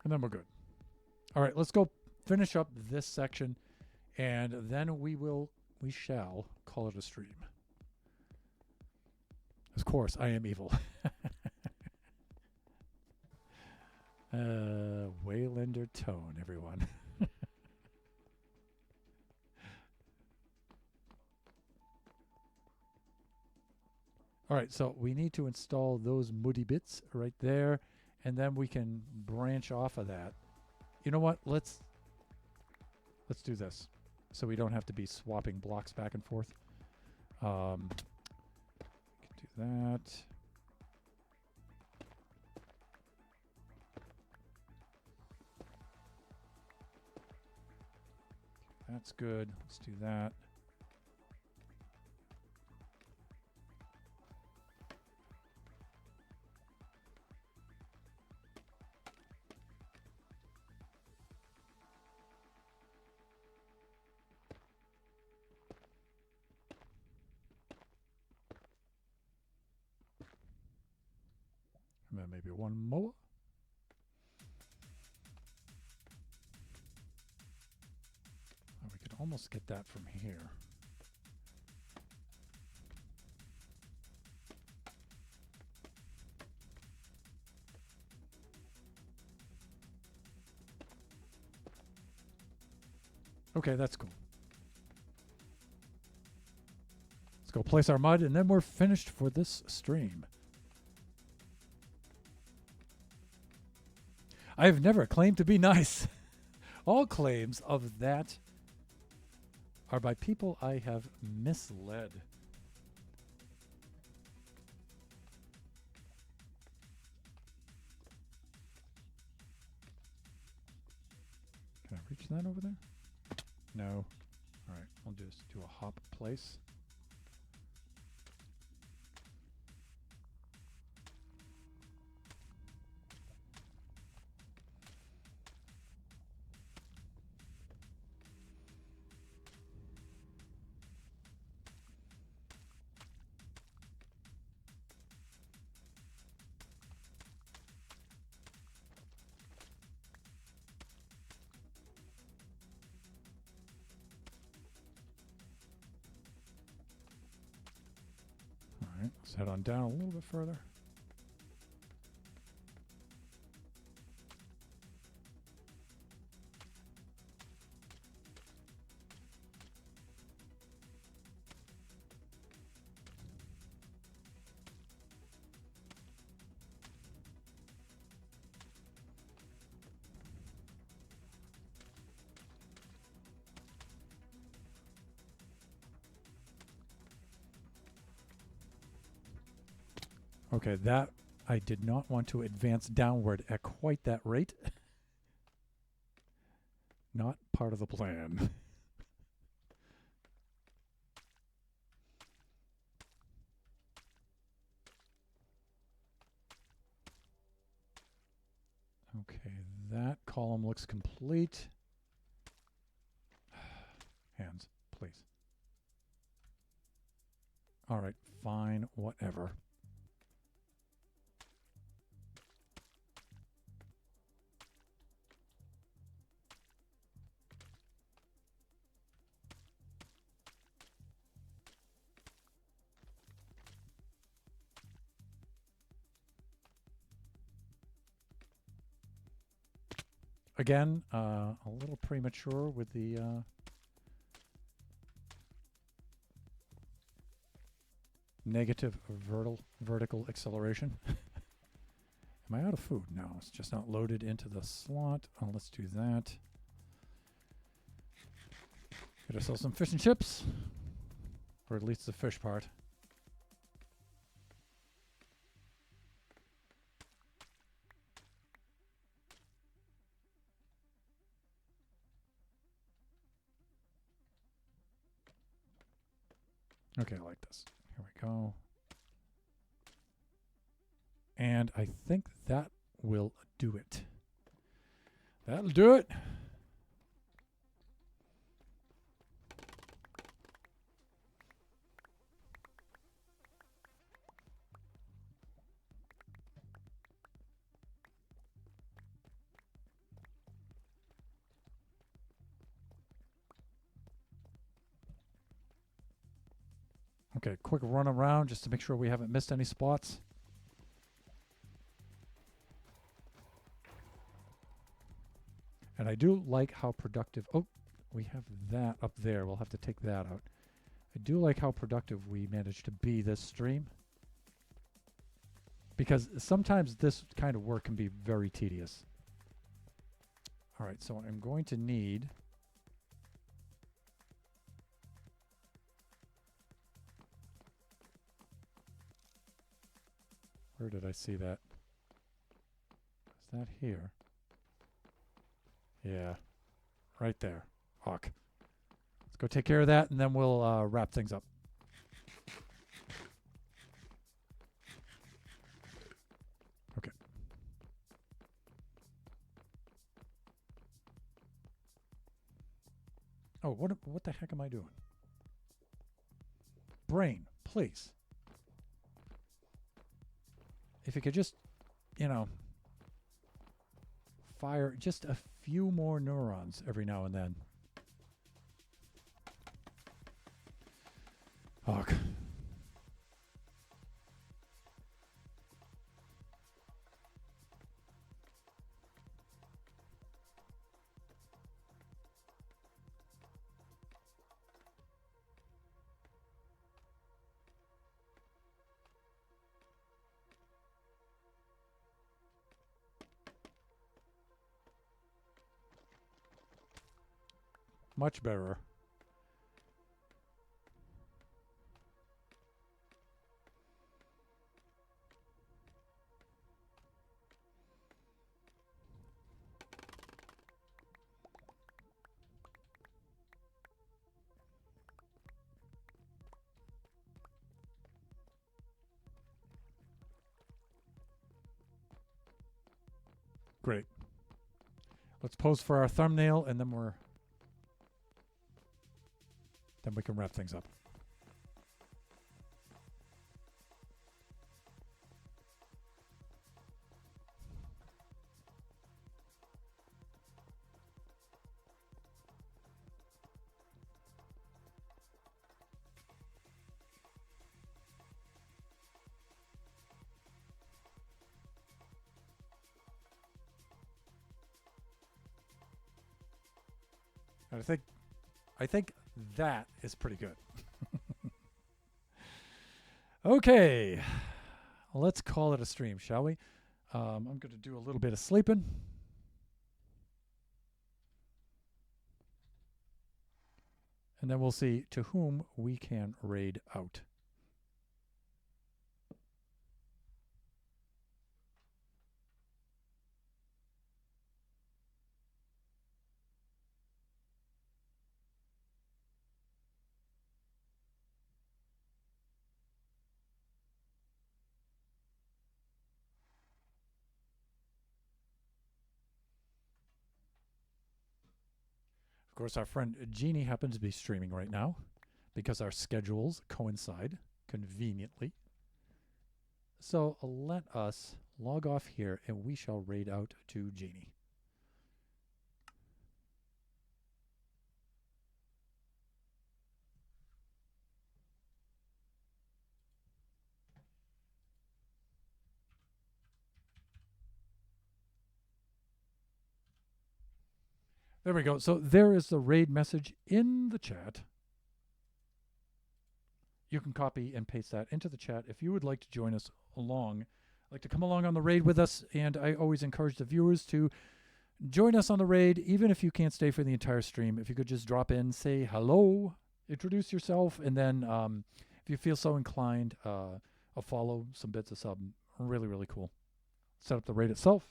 And then we're good. All right, let's go finish up this section, and then we shall call it a stream. Of course, I am evil. Waylander tone, everyone. All right, so we need to install those moody bits right there, and then we can branch off of that. You know what? Let's do this, so we don't have to be swapping blocks back and forth. We can do that. That's good. Let's do that. And then maybe one more. Oh, we could almost get that from here. Okay, that's cool. Let's go place our mud, and then we're finished for this stream. I have never claimed to be nice. All claims of that are by people I have misled. Can I reach that over there? No. All right, I'll just do a hop place. All right, let's head on down a little bit further. Okay, that I did not want to advance downward at quite that rate. Not part of the plan. Okay, that column looks complete. Hands, please. All right, fine, whatever. Again, a little premature with the negative vertical acceleration. Am I out of food? No, it's just not loaded into the slot. Oh, let's do that. Get ourselves some fish and chips, or at least the fish part. Okay, I like this. Here we go. And I think that will do it. That'll do it. Okay, quick run around just to make sure we haven't missed any spots. And I do like how productive... Oh, we have that up there. We'll have to take that out. I do like how productive we managed to be this stream. Because sometimes this kind of work can be very tedious. All right, so I'm going to need... Where did I see that? Is that here? Yeah, right there. Hawk. Let's go take care of that, and then we'll wrap things up. Okay. Oh, what the heck am I doing? Brain, please. If you could just, you know, fire just a few more neurons every now and then. Hawk. Much better. Great. Let's pose for our thumbnail, and then we can wrap things up. I think that is pretty good. Okay, let's call it a stream, shall we? I'm going to do a little bit of sleeping. And then we'll see to whom we can raid out. Of course, our friend Jeannie happens to be streaming right now because our schedules coincide conveniently. So let us log off here and we shall raid out to Jeannie. There we go. So there is the raid message in the chat. You can copy and paste that into the chat if you would like to join us along, like to come along on the raid with us. And I always encourage the viewers to join us on the raid, even if you can't stay for the entire stream. If you could just drop in, say hello, introduce yourself, and then if you feel so inclined, a follow, some bits of sub. Really, really cool. Set up the raid itself.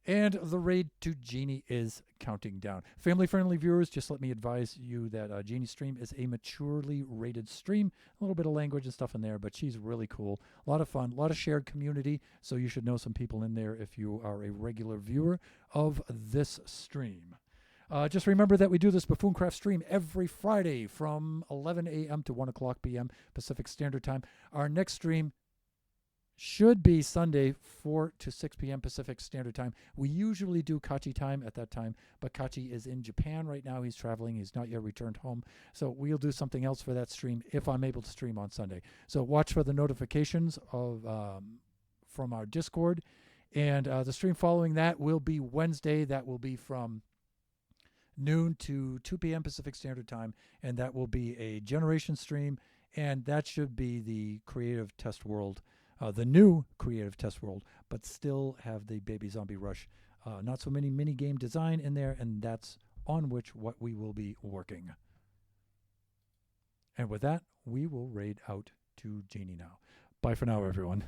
And the raid to Jeannie is counting down. Family-friendly viewers, just let me advise you that Jeannie's stream is a maturely rated stream. A little bit of language and stuff in there, but she's really cool. A lot of fun, a lot of shared community, so you should know some people in there if you are a regular viewer of this stream. Just remember that we do this Buffooncraft stream every Friday from 11 a.m. to 1 o'clock p.m. Pacific Standard Time. Our next stream should be Sunday, 4 to 6 p.m. Pacific Standard Time. We usually do Kachi time at that time, but Kachi is in Japan right now. He's traveling. He's not yet returned home. So we'll do something else for that stream if I'm able to stream on Sunday. So watch for the notifications of from our Discord. And the stream following that will be Wednesday. That will be from noon to 2 p.m. Pacific Standard Time. And that will be a generation stream. And that should be the Creative Test World, the new Creative Test World, but still have the Baby Zombie Rush, not so many mini game design in there, and that's on which what we will be working. And with that, we will raid out to Jeannie now. Bye for now, everyone.